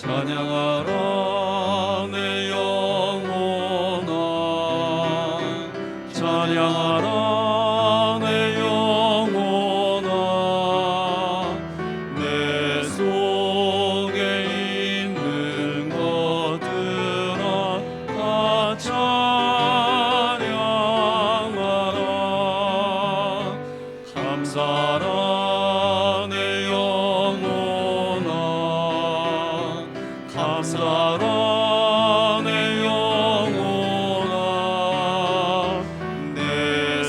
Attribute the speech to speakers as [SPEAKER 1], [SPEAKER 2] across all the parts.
[SPEAKER 1] 찬양하라 내 영혼아, 찬양하라 내 영혼아. 내 속에 있는 것들아 다 찬양하라. 감사라 내 영혼아, 감사라 내 영혼아. 내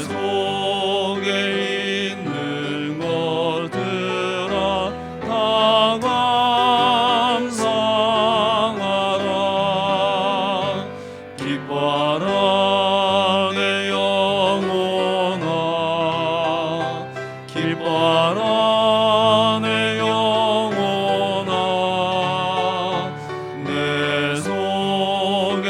[SPEAKER 1] 속에 있는 것들아 다 감사하라. 기뻐하라 내 영혼아, 기뻐하라 내 영혼아. 내 속에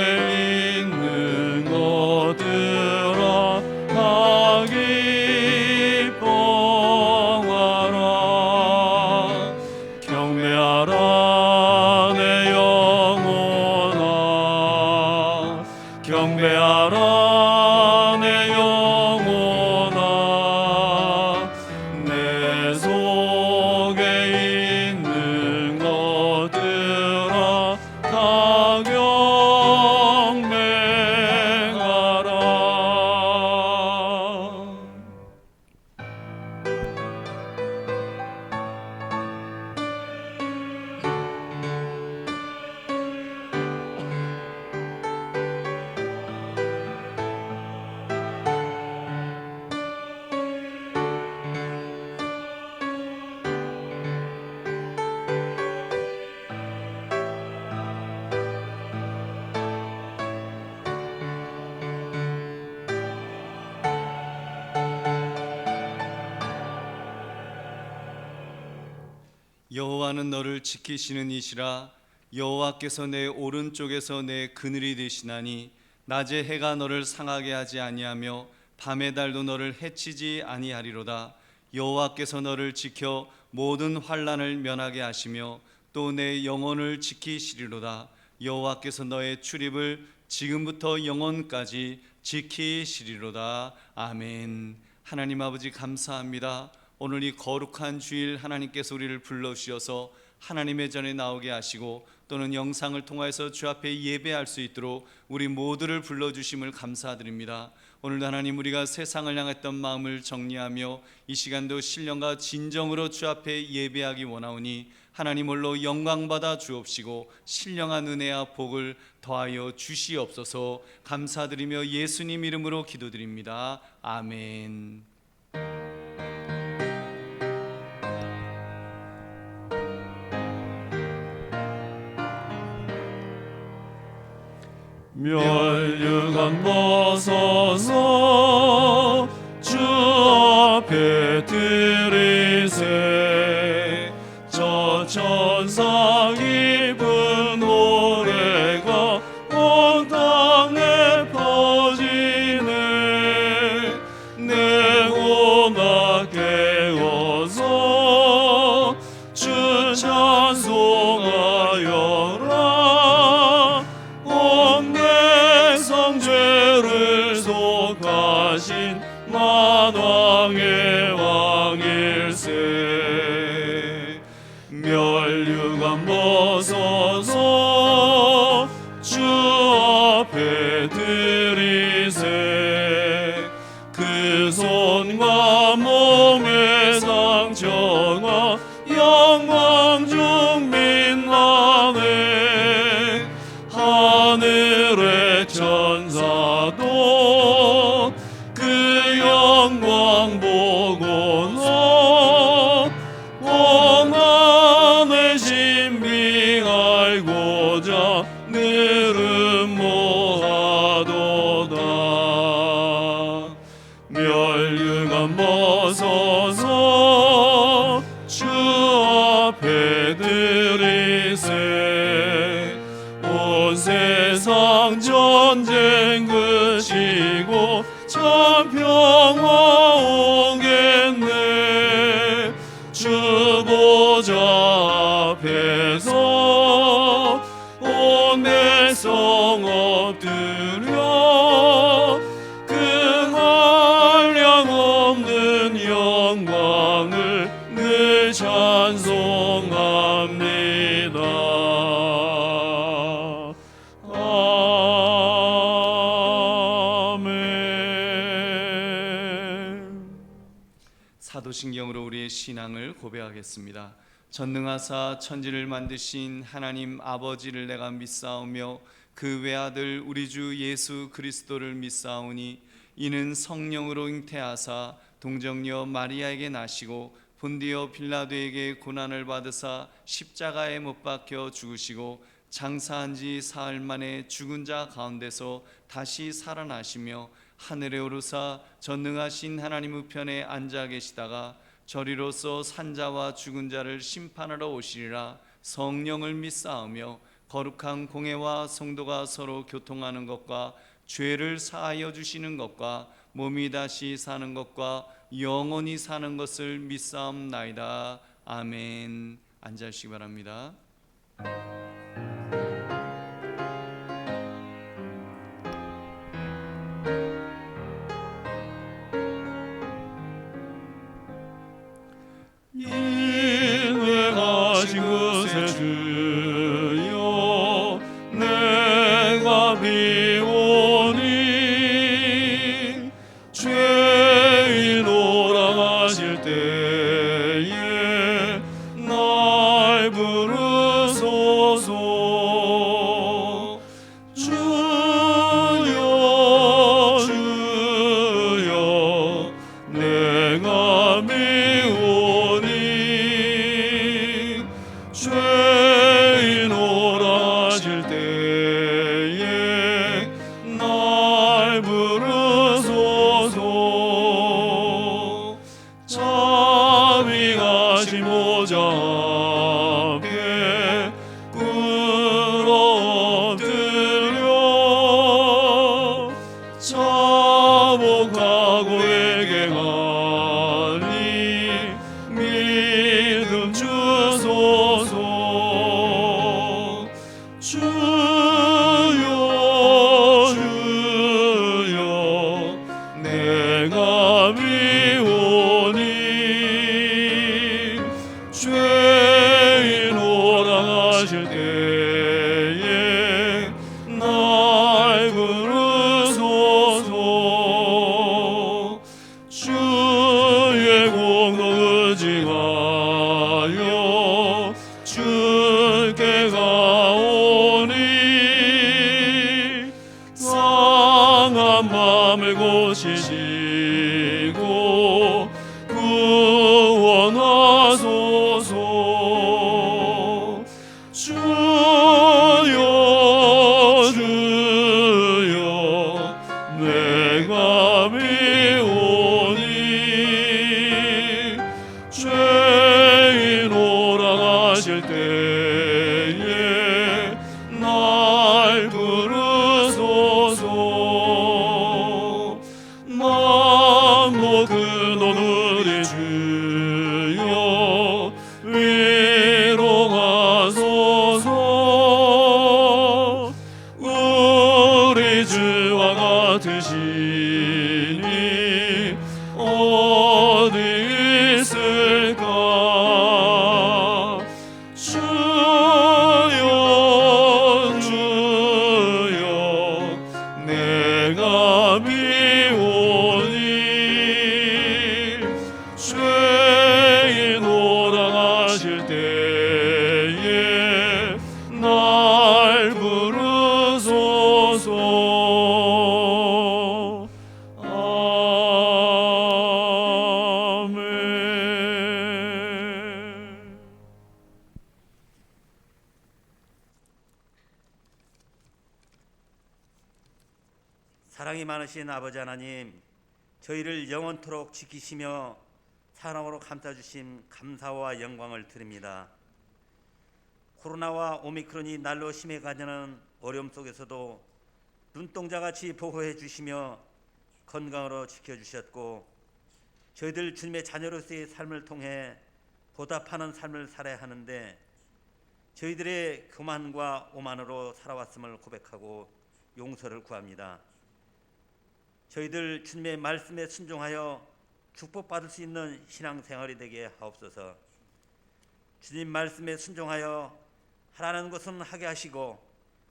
[SPEAKER 1] 있는 것들아 다 기뻐하라. 경배하라 내 영혼아, 경배하라 내 영혼아. 내 속에 있는 것들아 다 경배하라.
[SPEAKER 2] 여호와는 너를 지키시는 이시라. 여호와께서 내 오른쪽에서 내 그늘이 되시나니 낮에 해가 너를 상하게 하지 아니하며 밤의 달도 너를 해치지 아니하리로다. 여호와께서 너를 지켜 모든 환난을 면하게 하시며 또 내 영혼을 지키시리로다. 여호와께서 너의 출입을 지금부터 영원까지 지키시리로다. 아멘. 하나님 아버지 감사합니다. 오늘 이 거룩한 주일 하나님께서 우리를 불러주셔서 하나님의 전에 나오게 하시고 또는 영상을 통해서 주 앞에 예배할 수 있도록 우리 모두를 불러주심을 감사드립니다. 오늘도 하나님 우리가 세상을 향했던 마음을 정리하며 이 시간도 신령과 진정으로 주 앞에 예배하기 원하오니 하나님 홀로 영광받아 주옵시고 신령한 은혜와 복을 더하여 주시옵소서. 감사드리며 예수님 이름으로 기도드립니다. 아멘.
[SPEAKER 1] 멸류관 벗어서 주 앞에 드리세. 저 천사 기쁜 노래가 온 땅에 퍼지네. 내 고나 깨어서 주 찬송하여라. 온 백성 죄를 속하신 만왕의 왕일세. 멸류관 벗어서 주 앞에 드리세. 그 손과 몸의 상처가 영광 중 빛나네. 하늘의 천사도 그 영광 보고서 원한의 신비 알고자 늘 음모하도다. 멸류관 벗어서 주 앞에 드리세. 온 세상 전쟁 그치고 참 평화 오겠네. 주 보좌 앞에서 찬송합니다. 아멘.
[SPEAKER 2] 사도신경으로 우리의 신앙을 고백하겠습니다. 전능하사 천지를 만드신 하나님 아버지를 내가 믿사오며 그 외아들 우리 주 예수 그리스도를 믿사오니 이는 성령으로 잉태하사 동정녀 마리아에게 나시고 본디오 빌라도에게 고난을 받으사 십자가에 못 박혀 죽으시고 장사한 지 사흘 만에 죽은 자 가운데서 다시 살아나시며 하늘에 오르사 전능하신 하나님 우편에 앉아 계시다가 저리로서 산자와 죽은 자를 심판하러 오시리라. 성령을 믿사오며 거룩한 공회와 성도가 서로 교통하는 것과 죄를 사하여 주시는 것과 몸이 다시 사는 것과 영원히 사는 것을 믿사옵나이다. 아멘. 앉아주시기 바랍니다.
[SPEAKER 1] 인내하신 그새 주여 내가 비오니 죄인 오라가실 때에 날 부르소서. 주여 주여 내가 미오니 죄인 오라실 때에 날 부르소서. 자비하신 보좌 앞에 꿇어 엎드려 자복하고 회개하니 믿음 주소서. 주여 주여 내가 미오니 죄인 오라가실 때에 날 부르소서. 주의 공로 의지하여 주께 가오니 상한 마음을 고치시고 구원하소서. 주여 주여 내가 미오니 죄인 오라가실 때에 날 부르소서. 만국 근원 우리 주여 위로하소서. 우리 주와 같으시니 어디 있을까. 주여 주여 내가 미오니 죄인 오라가실 때에 날 부르소서. 아멘.
[SPEAKER 3] 사랑이 많으신 아버지 하나님, 저희를 영원토록 지키시며 사랑으로 감싸주심 감사와 영광을 드립니다. 코로나와 오미크론이 날로 심해가는 어려움 속에서도 눈동자같이 보호해 주시며 건강으로 지켜주셨고, 저희들 주님의 자녀로서의 삶을 통해 보답하는 삶을 살아야 하는데 저희들의 교만과 오만으로 살아왔음을 고백하고 용서를 구합니다. 저희들 주님의 말씀에 순종하여 축복받을 수 있는 신앙생활이 되게 하옵소서. 주님 말씀에 순종하여 하라는 것은 하게 하시고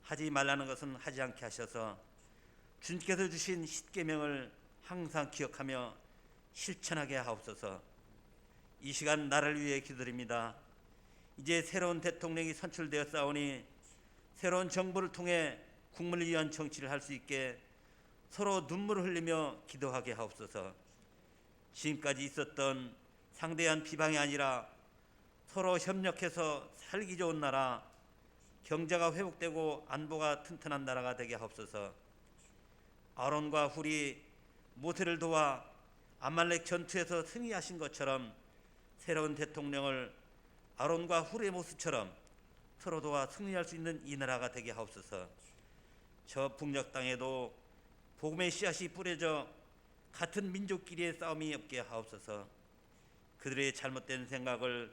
[SPEAKER 3] 하지 말라는 것은 하지 않게 하셔서 주님께서 주신 십계명을 항상 기억하며 실천하게 하옵소서. 이 시간 나라를 위해 기도드립니다. 이제 새로운 대통령이 선출되었사오니 새로운 정부를 통해 국민을 위한 정치를 할 수 있게 서로 눈물을 흘리며 기도하게 하옵소서. 지금까지 있었던 상대한 비방이 아니라 서로 협력해서 살기 좋은 나라, 경제가 회복되고 안보가 튼튼한 나라가 되게 하옵소서. 아론과 훌이 모세를 도와 아말렉 전투에서 승리하신 것처럼 새로운 대통령을 아론과 훌의 모습처럼 서로 도와 승리할 수 있는 이 나라가 되게 하옵소서. 저 북녘 땅에도 복음의 씨앗이 뿌려져 같은 민족끼리의 싸움이 없게 하옵소서. 그들의 잘못된 생각을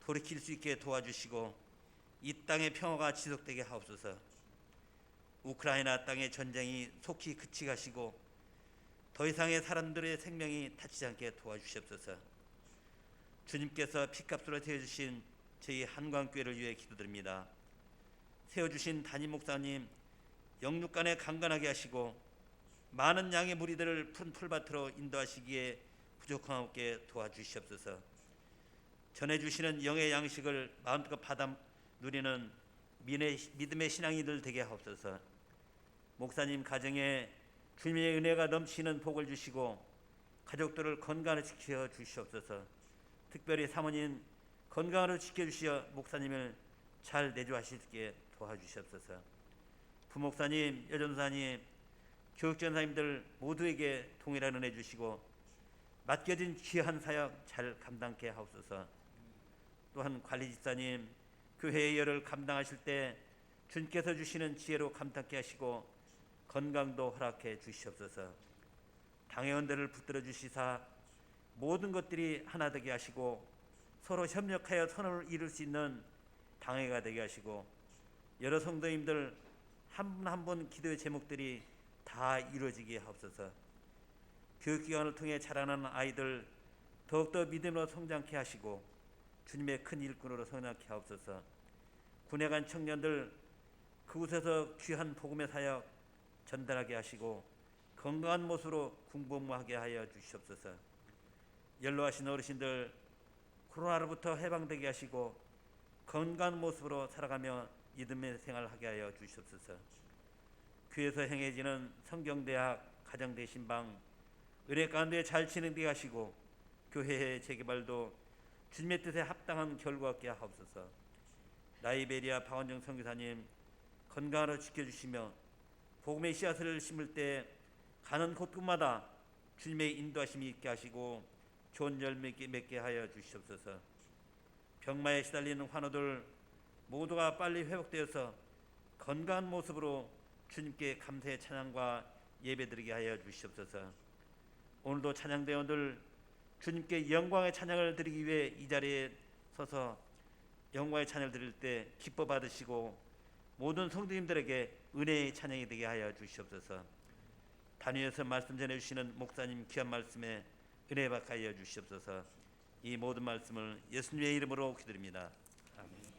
[SPEAKER 3] 돌이킬 수 있게 도와주시고 이 땅의 평화가 지속되게 하옵소서. 우크라이나 땅의 전쟁이 속히 그치게 하시고 더 이상의 사람들의 생명이 다치지 않게 도와주시옵소서. 주님께서 피값으로 세워주신 저희 한광교회를 위해 기도드립니다. 세워주신 담임 목사님 영육간에 강건하게 하시고 많은 양의 무리들을 푸른 풀밭으로 인도하시기에 부족함 없게 도와주시옵소서. 전해주시는 영의 양식을 마음껏 받아 누리는 믿음의 신앙이 늘 되게 하옵소서. 목사님 가정에 주님의 은혜가 넘치는 복을 주시고 가족들을 건강하게 지켜 주시옵소서. 특별히 사모님 건강으로 지켜주시어 목사님을 잘 내조하실 수 있게 도와주시옵소서. 부목사님, 여전사님, 교육전사님들 모두에게 동일한 은혜 주시고 맡겨진 귀한 사역 잘 감당케 하옵소서. 또한 관리집사님 교회의 열을 감당하실 때 주님께서 주시는 지혜로 감당케 하시고 건강도 허락해 주시옵소서. 당회원들을 붙들어 주시사 모든 것들이 하나 되게 하시고 서로 협력하여 선을 이룰 수 있는 당회가 되게 하시고 여러 성도님들 한 분 한 분 기도의 제목들이 다 이루어지게 하옵소서. 교육기관을 통해 자라는 아이들 더욱더 믿음으로 성장케 하시고 주님의 큰 일꾼으로 성장케 하옵소서. 군에 간 청년들 그곳에서 귀한 복음의 사역 전달하게 하시고 건강한 모습으로 군복무하게 하여 주시옵소서. 연로하신 어르신들 코로나로부터 해방되게 하시고 건강한 모습으로 살아가며 믿음의 생활하게 하여 주시옵소서. 교회에서 행해지는 성경대학, 가정대신방 은혜 가운데 잘 진행되게 하시고 교회의 재개발도 주님의 뜻에 합당한 결과 얻게 하옵소서. 라이베리아 박원정 선교사님 건강하러 지켜주시며 복음의 씨앗을 심을 때 가는 곳곳마다 주님의 인도하심이 있게 하시고 좋은 열매 맺게 하여 주시옵소서. 병마에 시달리는 환우들 모두가 빨리 회복되어서 건강한 모습으로 주님께 감사의 찬양과 예배드리게 하여 주시옵소서. 오늘도 찬양대원들 주님께 영광의 찬양을 드리기 위해 이 자리에 서서 영광의 찬양을 드릴 때 기뻐 받으시고 모든 성도님들에게 은혜의 찬양이 되게 하여 주시옵소서. 단위에서 말씀 전해주시는 목사님 귀한 말씀에 은혜 받게 하여 주시옵소서. 이 모든 말씀을 예수님의 이름으로 기도드립니다. 아멘.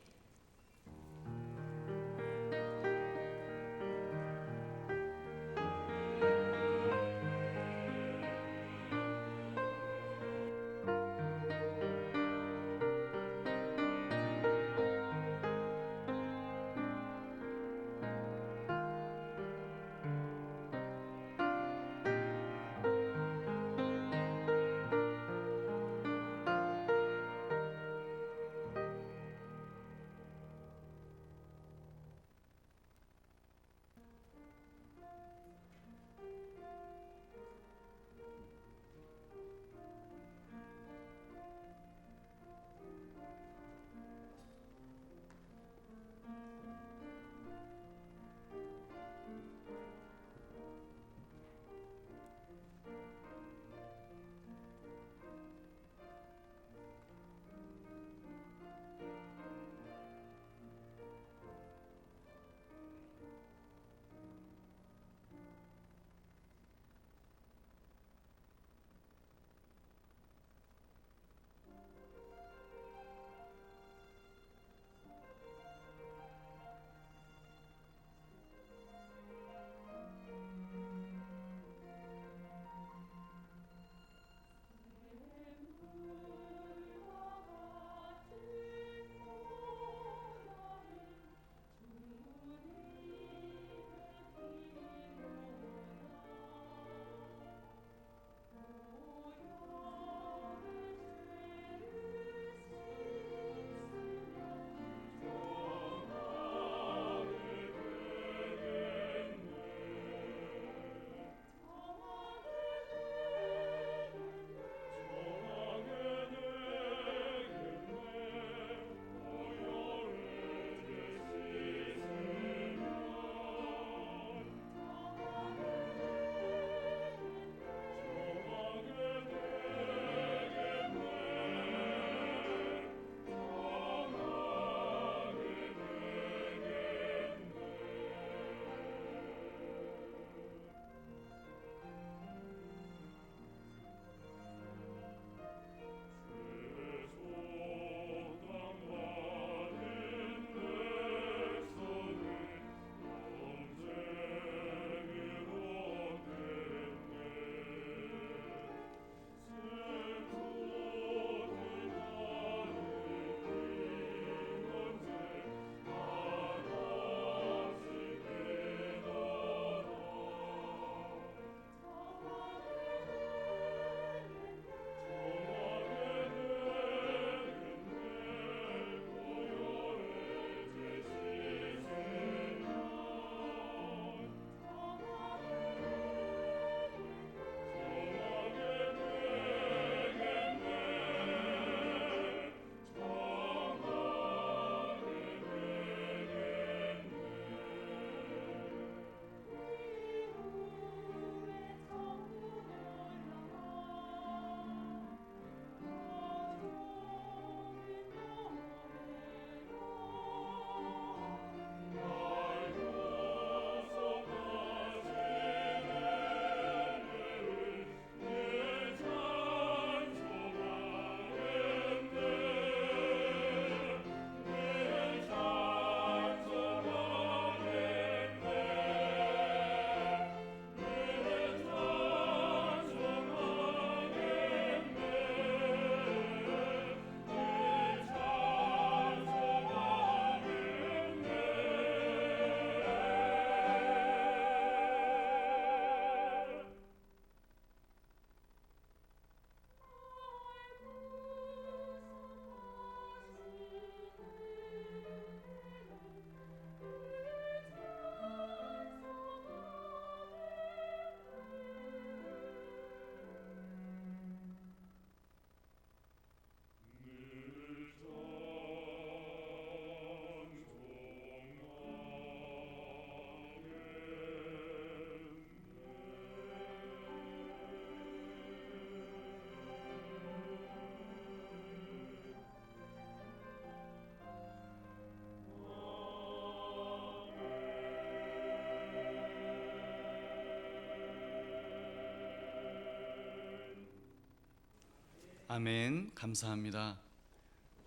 [SPEAKER 2] 아멘. 감사합니다.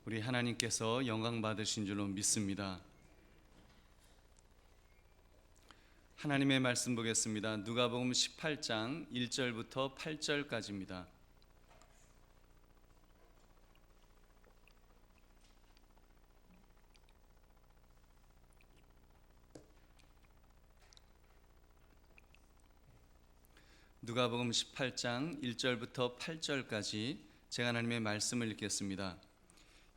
[SPEAKER 2] 우리 하나님께서 영광 받으신 줄로 믿습니다. 하나님의 말씀 보겠습니다. 누가복음 18장 1절부터 8절까지입니다. 누가복음 18장 1절부터 8절까지 제가 하나님의 말씀을 읽겠습니다.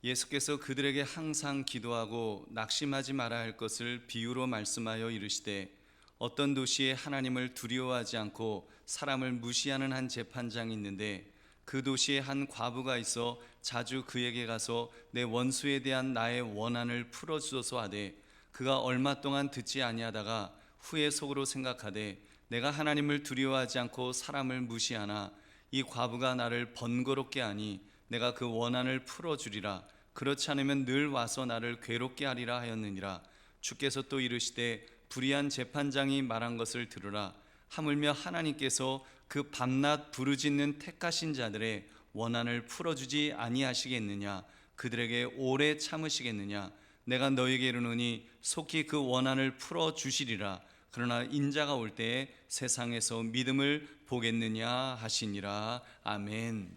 [SPEAKER 2] 예수께서 그들에게 항상 기도하고 낙심하지 말아야 할 것을 비유로 말씀하여 이르시되 어떤 도시에 하나님을 두려워하지 않고 사람을 무시하는 한 재판장이 있는데 그 도시에 한 과부가 있어 자주 그에게 가서 내 원수에 대한 나의 원한을 풀어주소서 하되 그가 얼마 동안 듣지 아니하다가 후에 속으로 생각하되 내가 하나님을 두려워하지 않고 사람을 무시하나 이 과부가 나를 번거롭게 하니 내가 그 원한을 풀어주리라. 그렇지 않으면 늘 와서 나를 괴롭게 하리라 하였느니라. 주께서 또 이르시되 불의한 재판장이 말한 것을 들으라. 하물며 하나님께서 그 밤낮 부르짖는 택하신 자들의 원한을 풀어주지 아니하시겠느냐. 그들에게 오래 참으시겠느냐. 내가 너에게 이르노니 속히 그 원한을 풀어주시리라. 그러나 인자가 올 때에 세상에서 믿음을 보겠느냐 하시니라. 아멘.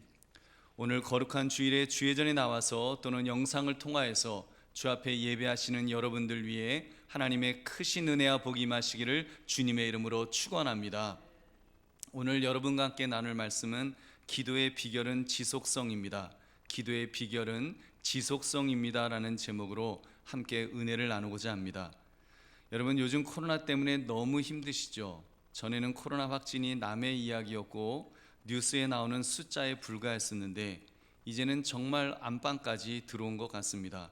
[SPEAKER 2] 오늘 거룩한 주일에 주예전에 나와서 또는 영상을 통하여서 주 앞에 예배하시는 여러분들 위해 하나님의 크신 은혜와 복이 임하시기를 주님의 이름으로 축원합니다. 오늘 여러분과 함께 나눌 말씀은 기도의 비결은 지속성입니다. 기도의 비결은 지속성입니다라는 제목으로 함께 은혜를 나누고자 합니다. 여러분, 요즘 코로나 때문에 너무 힘드시죠? 전에는 코로나 확진이 남의 이야기였고 뉴스에 나오는 숫자에 불과했었는데 이제는 정말 안방까지 들어온 것 같습니다.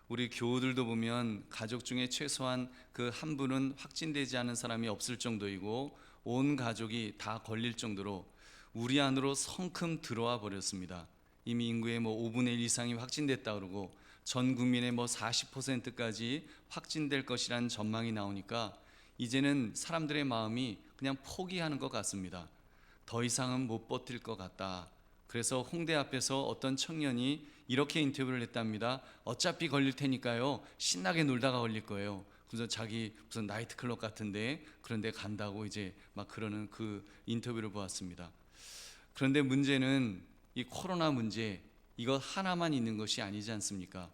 [SPEAKER 2] 우리 교우들도 보면 가족 중에 최소한 그 한 분은 확진되지 않은 사람이 없을 정도이고 온 가족이 다 걸릴 정도로 우리 안으로 성큼 들어와 버렸습니다. 이미 인구의 5분의 1 이상이 확진됐다 그러고 전 국민의 40%까지 확진될 것이란 전망이 나오니까 이제는 사람들의 마음이 그냥 포기하는 것 같습니다. 더 이상은 못 버틸 것 같다. 그래서 홍대 앞에서 어떤 청년이 이렇게 인터뷰를 했답니다. 어차피 걸릴 테니까요, 신나게 놀다가 걸릴 거예요. 그래서 자기 무슨 나이트클럽 같은데 그런데 간다고 이제 막 그러는 그 인터뷰를 보았습니다. 그런데 문제는 이 코로나 문제, 이것 하나만 있는 것이 아니지 않습니까?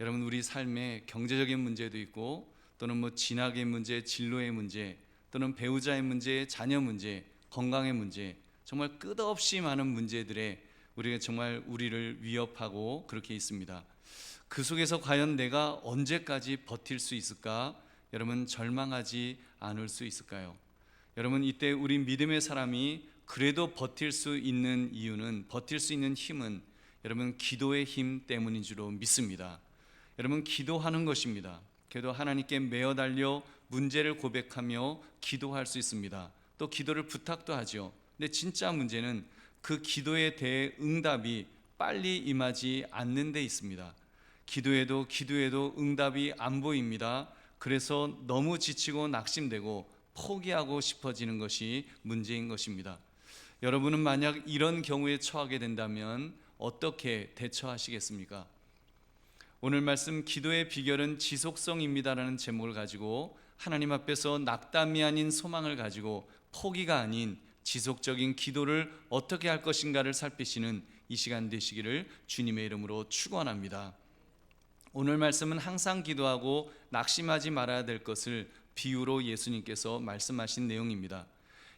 [SPEAKER 2] 여러분, 우리 삶에 경제적인 문제도 있고 또는 진학의 문제, 진로의 문제, 또는 배우자의 문제, 자녀 문제, 건강의 문제, 정말 끝없이 많은 문제들에 우리가 정말 우리를 위협하고 그렇게 있습니다. 그 속에서 과연 내가 언제까지 버틸 수 있을까? 여러분, 절망하지 않을 수 있을까요? 여러분, 이때 우리 믿음의 사람이 그래도 버틸 수 있는 이유는, 버틸 수 있는 힘은 여러분 기도의 힘 때문인 줄로 믿습니다. 여러분, 기도하는 것입니다. 그래도 하나님께 매어 달려 문제를 고백하며 기도할 수 있습니다. 또 기도를 부탁도 하죠. 근데 진짜 문제는 그 기도에 대해 응답이 빨리 임하지 않는 데 있습니다. 기도해도 응답이 안 보입니다. 그래서 너무 지치고 낙심되고 포기하고 싶어지는 것이 문제인 것입니다. 여러분은 만약 이런 경우에 처하게 된다면 어떻게 대처하시겠습니까? 오늘 말씀 기도의 비결은 지속성입니다라는 제목을 가지고 하나님 앞에서 낙담이 아닌 소망을 가지고 포기가 아닌 지속적인 기도를 어떻게 할 것인가를 살피시는 이 시간 되시기를 주님의 이름으로 축원합니다. 오늘 말씀은 항상 기도하고 낙심하지 말아야 될 것을 비유로 예수님께서 말씀하신 내용입니다.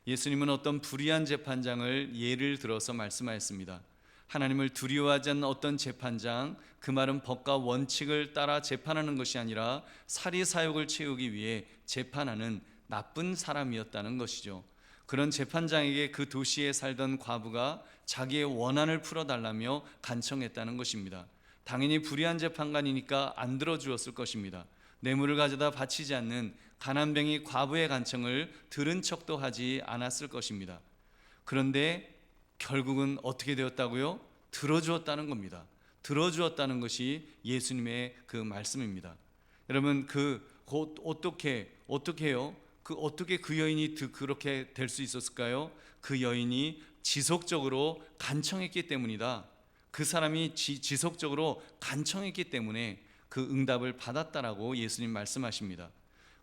[SPEAKER 2] 예수님은 어떤 불의한 재판장을 예를 들어서 말씀하였습니다. 하나님을 두려워하지 않는 어떤 재판장, 그 말은 법과 원칙을 따라 재판하는 것이 아니라 사리사욕을 채우기 위해 재판하는 나쁜 사람이었다는 것이죠. 그런 재판장에게 그 도시에 살던 과부가 자기의 원한을 풀어달라며 간청했다는 것입니다. 당연히 불의한 재판관이니까 안 들어주었을 것입니다. 뇌물을 가져다 바치지 않는 가난뱅이 과부의 간청을 들은 척도 하지 않았을 것입니다. 그런데 결국은 어떻게 되었다고요? 들어주었다는 겁니다. 들어주었다는 것이 예수님의 그 말씀입니다. 여러분, 어떻게 해요? 어떻게 그 여인이 그렇게 될 수 있었을까요? 그 여인이 지속적으로 간청했기 때문이다. 그 사람이 지속적으로 간청했기 때문에 그 응답을 받았다라고 예수님 말씀하십니다.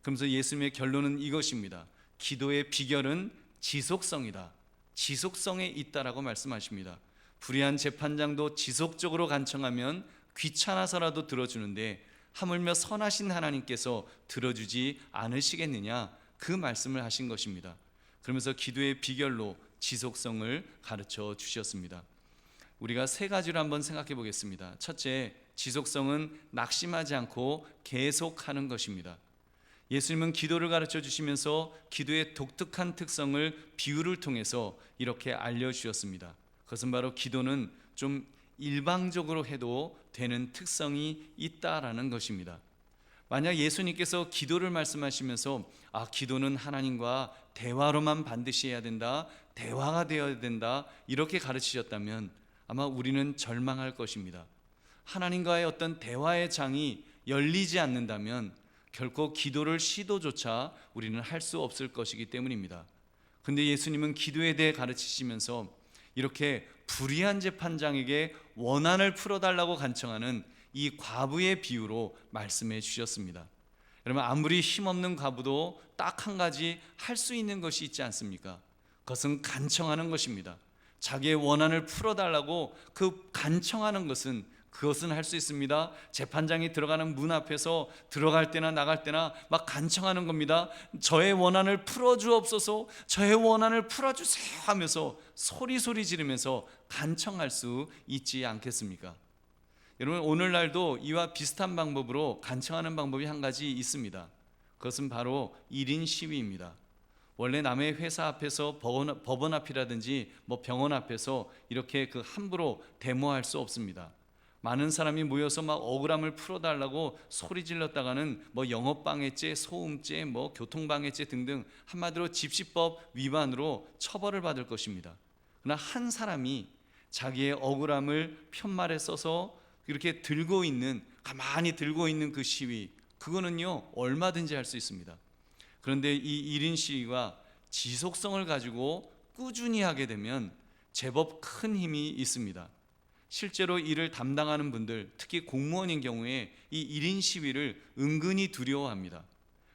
[SPEAKER 2] 그러면서 예수님의 결론은 이것입니다. 기도의 비결은 지속성이다. 지속성에 있다라고 말씀하십니다. 불의한 재판장도 지속적으로 간청하면 귀찮아서라도 들어주는데 하물며 선하신 하나님께서 들어주지 않으시겠느냐, 그 말씀을 하신 것입니다. 그러면서 기도의 비결로 지속성을 가르쳐 주셨습니다. 우리가 세 가지로 한번 생각해 보겠습니다. 첫째, 지속성은 낙심하지 않고 계속하는 것입니다. 예수님은 기도를 가르쳐 주시면서 기도의 독특한 특성을 비유를 통해서 이렇게 알려주셨습니다. 그것은 바로 기도는 좀 일방적으로 해도 되는 특성이 있다라는 것입니다. 만약 예수님께서 기도를 말씀하시면서 기도는 하나님과 대화로만 반드시 해야 된다, 대화가 되어야 된다, 이렇게 가르치셨다면 아마 우리는 절망할 것입니다. 하나님과의 어떤 대화의 장이 열리지 않는다면 결코 기도를 시도조차 우리는 할 수 없을 것이기 때문입니다. 근데 예수님은 기도에 대해 가르치시면서 이렇게 불의한 재판장에게 원한을 풀어달라고 간청하는 이 과부의 비유로 말씀해 주셨습니다. 여러분, 아무리 힘없는 과부도 딱 한 가지 할 수 있는 것이 있지 않습니까? 그것은 간청하는 것입니다. 자기의 원한을 풀어달라고 그 간청하는 그것은 할 수 있습니다. 재판장이 들어가는 문 앞에서 들어갈 때나 나갈 때나 막 간청하는 겁니다. 저의 원한을 풀어주옵소서, 저의 원한을 풀어주세요 하면서 소리 지르면서 간청할 수 있지 않겠습니까? 여러분, 오늘날도 이와 비슷한 방법으로 간청하는 방법이 한 가지 있습니다. 그것은 바로 1인 시위입니다. 원래 남의 회사 앞에서 법원 앞이라든지 병원 앞에서 이렇게 함부로 데모할 수 없습니다. 많은 사람이 모여서 막 억울함을 풀어달라고 소리 질렀다가는 영업방해죄, 소음죄, 교통방해죄 등등 한마디로 집시법 위반으로 처벌을 받을 것입니다. 그러나 한 사람이 자기의 억울함을 편말에 써서 이렇게 가만히 들고 있는 그 시위, 그거는요 얼마든지 할 수 있습니다. 그런데 이 1인 시위가 지속성을 가지고 꾸준히 하게 되면 제법 큰 힘이 있습니다. 실제로 이를 담당하는 분들, 특히 공무원인 경우에 이 1인 시위를 은근히 두려워합니다.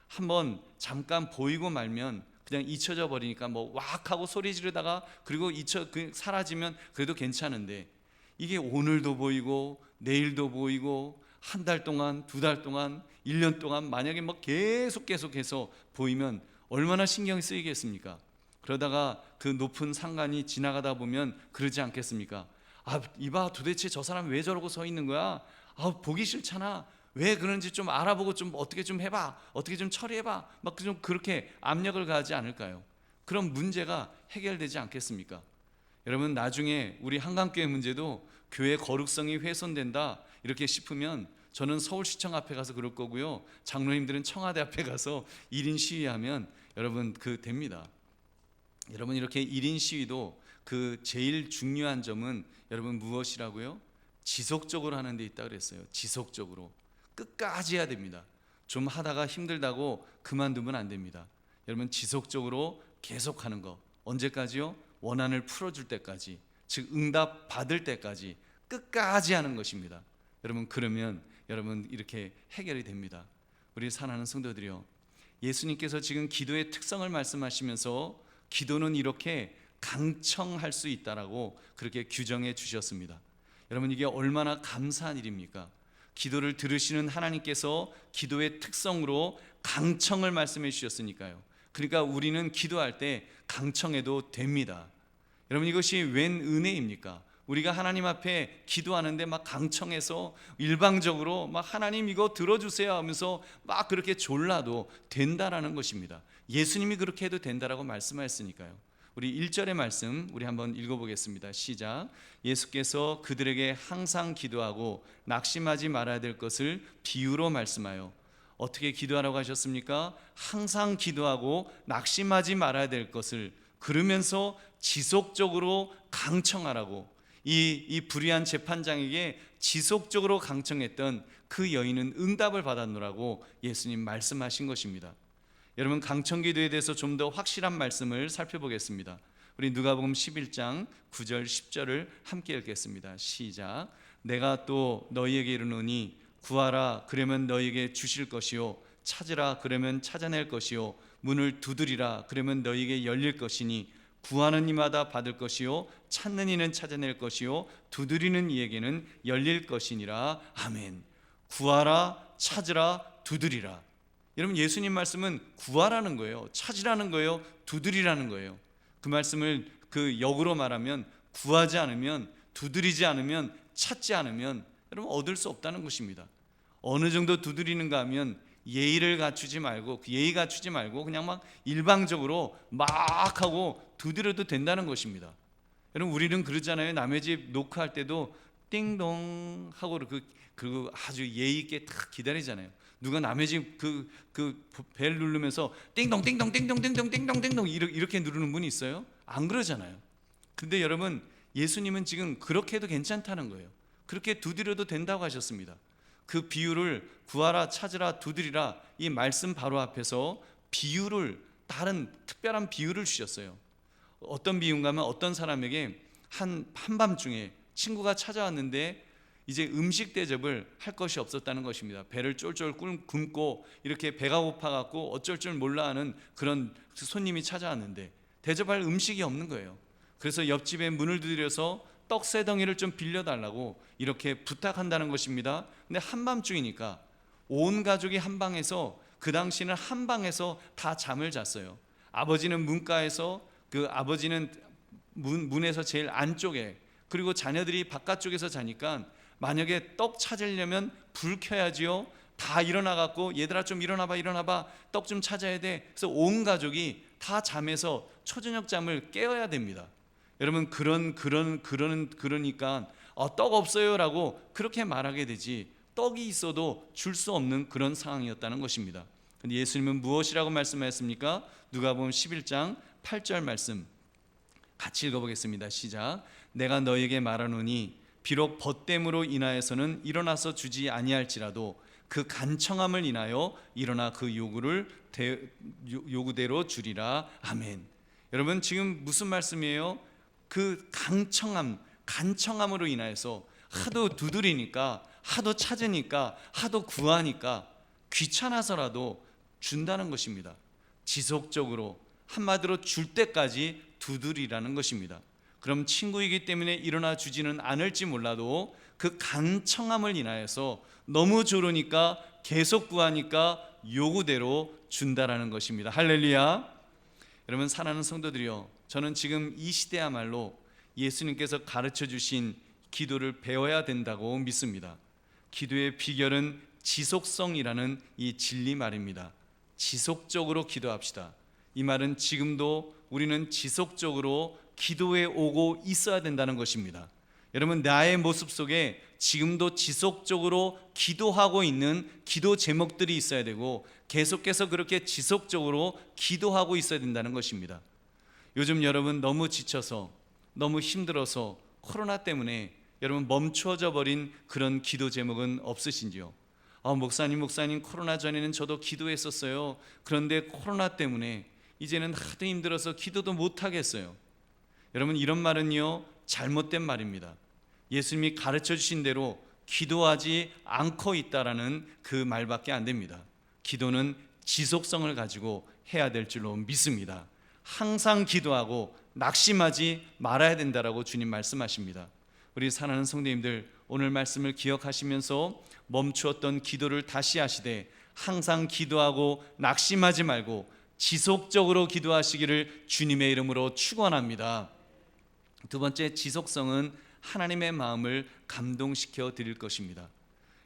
[SPEAKER 2] 한번 잠깐 보이고 말면 그냥 잊혀져 버리니까 왁 하고 소리 지르다가 그리고 사라지면 그래도 괜찮은데, 이게 오늘도 보이고 내일도 보이고 한 달 동안, 두 달 동안, 1년 동안 만약에 계속해서 보이면 얼마나 신경이 쓰이겠습니까? 그러다가 그 높은 상관이 지나가다 보면 그러지 않겠습니까? 이봐, 도대체 저 사람 왜 저러고 서 있는 거야? 보기 싫잖아. 왜 그런지 좀 알아보고 좀 어떻게 좀 해봐, 어떻게 좀 처리해봐, 좀 그렇게 압력을 가하지 않을까요? 그럼 문제가 해결되지 않겠습니까? 여러분, 나중에 우리 한강교회 문제도 교회 거룩성이 훼손된다 이렇게 싶으면 저는 서울시청 앞에 가서 그럴 거고요, 장로님들은 청와대 앞에 가서 1인 시위하면 여러분 됩니다. 여러분, 이렇게 1인 시위도 제일 중요한 점은 여러분 무엇이라고요? 지속적으로 하는 데 있다 그랬어요. 지속적으로 끝까지 해야 됩니다. 좀 하다가 힘들다고 그만두면 안 됩니다. 여러분, 지속적으로 계속하는 거. 언제까지요? 원한을 풀어줄 때까지, 즉 응답 받을 때까지 끝까지 하는 것입니다. 여러분, 그러면 여러분 이렇게 해결이 됩니다. 우리 사랑하는 성도들이요, 예수님께서 지금 기도의 특성을 말씀하시면서 기도는 이렇게 강청할 수 있다라고 그렇게 규정해 주셨습니다. 여러분, 이게 얼마나 감사한 일입니까? 기도를 들으시는 하나님께서 기도의 특성으로 강청을 말씀해 주셨으니까요. 그러니까 우리는 기도할 때 강청해도 됩니다. 여러분, 이것이 웬 은혜입니까? 우리가 하나님 앞에 기도하는데 강청해서 일방적으로 하나님 이거 들어주세요 하면서 그렇게 졸라도 된다라는 것입니다. 예수님이 그렇게 해도 된다라고 말씀하셨으니까요. 우리 1절의 말씀 우리 한번 읽어보겠습니다. 시작. 예수께서 그들에게 항상 기도하고 낙심하지 말아야 될 것을 비유로 말씀하여. 어떻게 기도하라고 하셨습니까? 항상 기도하고 낙심하지 말아야 될 것을, 그러면서 지속적으로 강청하라고. 이 불의한 재판장에게 지속적으로 강청했던 그 여인은 응답을 받았노라고 예수님 말씀하신 것입니다. 여러분, 강청기도에 대해서 좀 더 확실한 말씀을 살펴보겠습니다. 우리 누가복음 11장 9절 10절을 함께 읽겠습니다. 시작. 내가 또 너희에게 이르노니 구하라 그러면 너희에게 주실 것이요 찾으라 그러면 찾아낼 것이요 문을 두드리라 그러면 너희에게 열릴 것이니 구하는 이마다 받을 것이요 찾는 이는 찾아낼 것이요 두드리는 이에게는 열릴 것이니라. 아멘. 구하라, 찾으라, 두드리라. 여러분, 예수님 말씀은 구하라는 거예요, 찾으라는 거예요, 두드리라는 거예요. 그 말씀을 그 역으로 말하면 구하지 않으면, 두드리지 않으면, 찾지 않으면 여러분 얻을 수 없다는 것입니다. 어느 정도 두드리는가 하면 예의를 갖추지 말고, 예의 갖추지 말고 그냥 막 일방적으로 막 하고 두드려도 된다는 것입니다. 여러분, 우리는 그러잖아요. 남의 집 노크할 때도 띵동 하고 그 아주 예의 있게 딱 기다리잖아요. 누가 남의 집 그 벨 누르면서 띵동 띵동 띵동 띵동 띵동 띵동 이렇게 누르는 분이 있어요? 안 그러잖아요. 근데 여러분, 예수님은 지금 그렇게 해도 괜찮다는 거예요. 그렇게 두드려도 된다고 하셨습니다. 그 비유를 구하라, 찾으라, 두드리라, 이 말씀 바로 앞에서 비유를, 다른 특별한 비유를 주셨어요. 어떤 비유인가 하면 어떤 사람에게 한밤중에 친구가 찾아왔는데 이제 음식 대접을 할 것이 없었다는 것입니다. 배를 쫄쫄 굶고 이렇게 배가 고파갖고 어쩔 줄 몰라 하는 그런 손님이 찾아왔는데 대접할 음식이 없는 거예요. 그래서 옆집에 문을 두드려서 떡 세 덩이를 좀 빌려달라고 이렇게 부탁한다는 것입니다. 근데 한밤중이니까 온 가족이 한 방에서, 그 당시는 한 방에서 다 잠을 잤어요. 아버지는 문가에서, 그 아버지는 문에서 제일 안쪽에, 그리고 자녀들이 바깥쪽에서 자니까 만약에 떡 찾으려면 불 켜야지요. 다 일어나갖고 얘들아 좀 일어나봐 떡 좀 찾아야 돼. 그래서 온 가족이 다 잠에서 초저녁 잠을 깨어야 됩니다. 여러분, 그러니까 떡 없어요라고 그렇게 말하게 되지, 떡이 있어도 줄 수 없는 그런 상황이었다는 것입니다. 근데 예수님은 무엇이라고 말씀하셨습니까? 누가복음 11장 8절 말씀 같이 읽어보겠습니다. 시작. 내가 너에게 말하노니 비록 벗됨으로 인하여서는 일어나서 주지 아니할지라도 그 간청함을 인하여 일어나 그 요구대로 주리라. 아멘. 여러분, 지금 무슨 말씀이에요? 그 간청함으로 인하여서 하도 두드리니까, 하도 찾으니까, 하도 구하니까 귀찮아서라도 준다는 것입니다. 지속적으로, 한마디로 줄 때까지 두드리라는 것입니다. 그럼 친구이기 때문에 일어나 주지는 않을지 몰라도 그 간청함을 인하여서 너무 조르니까, 계속 구하니까 요구대로 준다라는 것입니다. 할렐루야. 여러분, 사랑하는 성도들이요, 저는 지금 이 시대야말로 예수님께서 가르쳐 주신 기도를 배워야 된다고 믿습니다. 기도의 비결은 지속성이라는 이 진리 말입니다. 지속적으로 기도합시다. 이 말은 지금도 우리는 지속적으로 기도에 오고 있어야 된다는 것입니다. 여러분, 나의 모습 속에 지금도 지속적으로 기도하고 있는 기도 제목들이 있어야 되고, 계속해서 그렇게 지속적으로 기도하고 있어야 된다는 것입니다. 요즘 여러분 너무 지쳐서, 너무 힘들어서 코로나 때문에 여러분 멈추어져 버린 그런 기도 제목은 없으신지요? 목사님 코로나 전에는 저도 기도했었어요. 그런데 코로나 때문에 이제는 하도 힘들어서 기도도 못 하겠어요. 여러분, 이런 말은요 잘못된 말입니다. 예수님이 가르쳐 주신 대로 기도하지 않고 있다라는 그 말밖에 안 됩니다. 기도는 지속성을 가지고 해야 될 줄로 믿습니다. 항상 기도하고 낙심하지 말아야 된다라고 주님 말씀하십니다. 우리 사랑하는 성도님들, 오늘 말씀을 기억하시면서 멈추었던 기도를 다시 하시되 항상 기도하고 낙심하지 말고 지속적으로 기도하시기를 주님의 이름으로 축원합니다. 두 번째, 지속성은 하나님의 마음을 감동시켜 드릴 것입니다.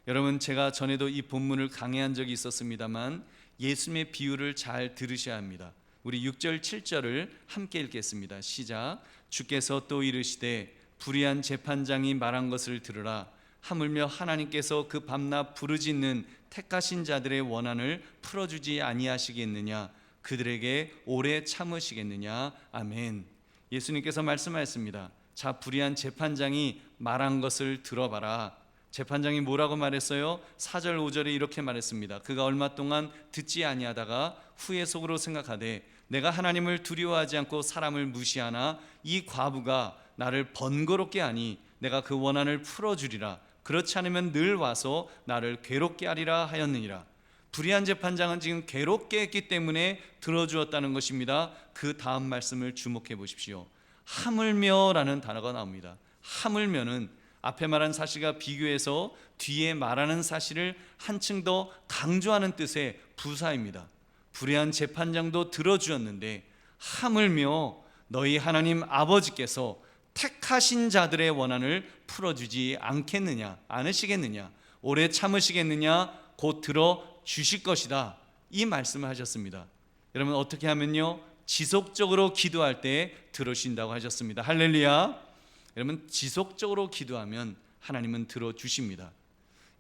[SPEAKER 2] 여러분, 제가 전에도 이 본문을 강해한 적이 있었습니다만 예수님의 비유를 잘 들으셔야 합니다. 우리 6절 7절을 함께 읽겠습니다. 시작. 주께서 또 이르시되 불의한 재판장이 말한 것을 들으라. 하물며 하나님께서 그 밤낮 부르짖는 택하신 자들의 원한을 풀어주지 아니하시겠느냐? 그들에게 오래 참으시겠느냐? 아멘. 예수님께서 말씀하셨습니다. 자, 불의한 재판장이 말한 것을 들어봐라. 재판장이 뭐라고 말했어요? 4절 5절에 이렇게 말했습니다. 그가 얼마 동안 듣지 아니하다가 후에 속으로 생각하되 내가 하나님을 두려워하지 않고 사람을 무시하나 이 과부가 나를 번거롭게 하니 내가 그 원한을 풀어주리라. 그렇지 않으면 늘 와서 나를 괴롭게 하리라 하였느니라. 불의한 재판장은 지금 괴롭게 했기 때문에 들어주었다는 것입니다. 그 다음 말씀을 주목해 보십시오. 하물며라는 단어가 나옵니다. 하물며는 앞에 말한 사실과 비교해서 뒤에 말하는 사실을 한층 더 강조하는 뜻의 부사입니다. 불의한 재판장도 들어주었는데 하물며 너희 하나님 아버지께서 택하신 자들의 원한을 풀어주지 않으시겠느냐, 오래 참으시겠느냐, 곧 들어주실 것이다, 이 말씀을 하셨습니다. 여러분, 어떻게 하면요 지속적으로 기도할 때 들어주신다고 하셨습니다. 할렐루야. 여러분, 지속적으로 기도하면 하나님은 들어주십니다.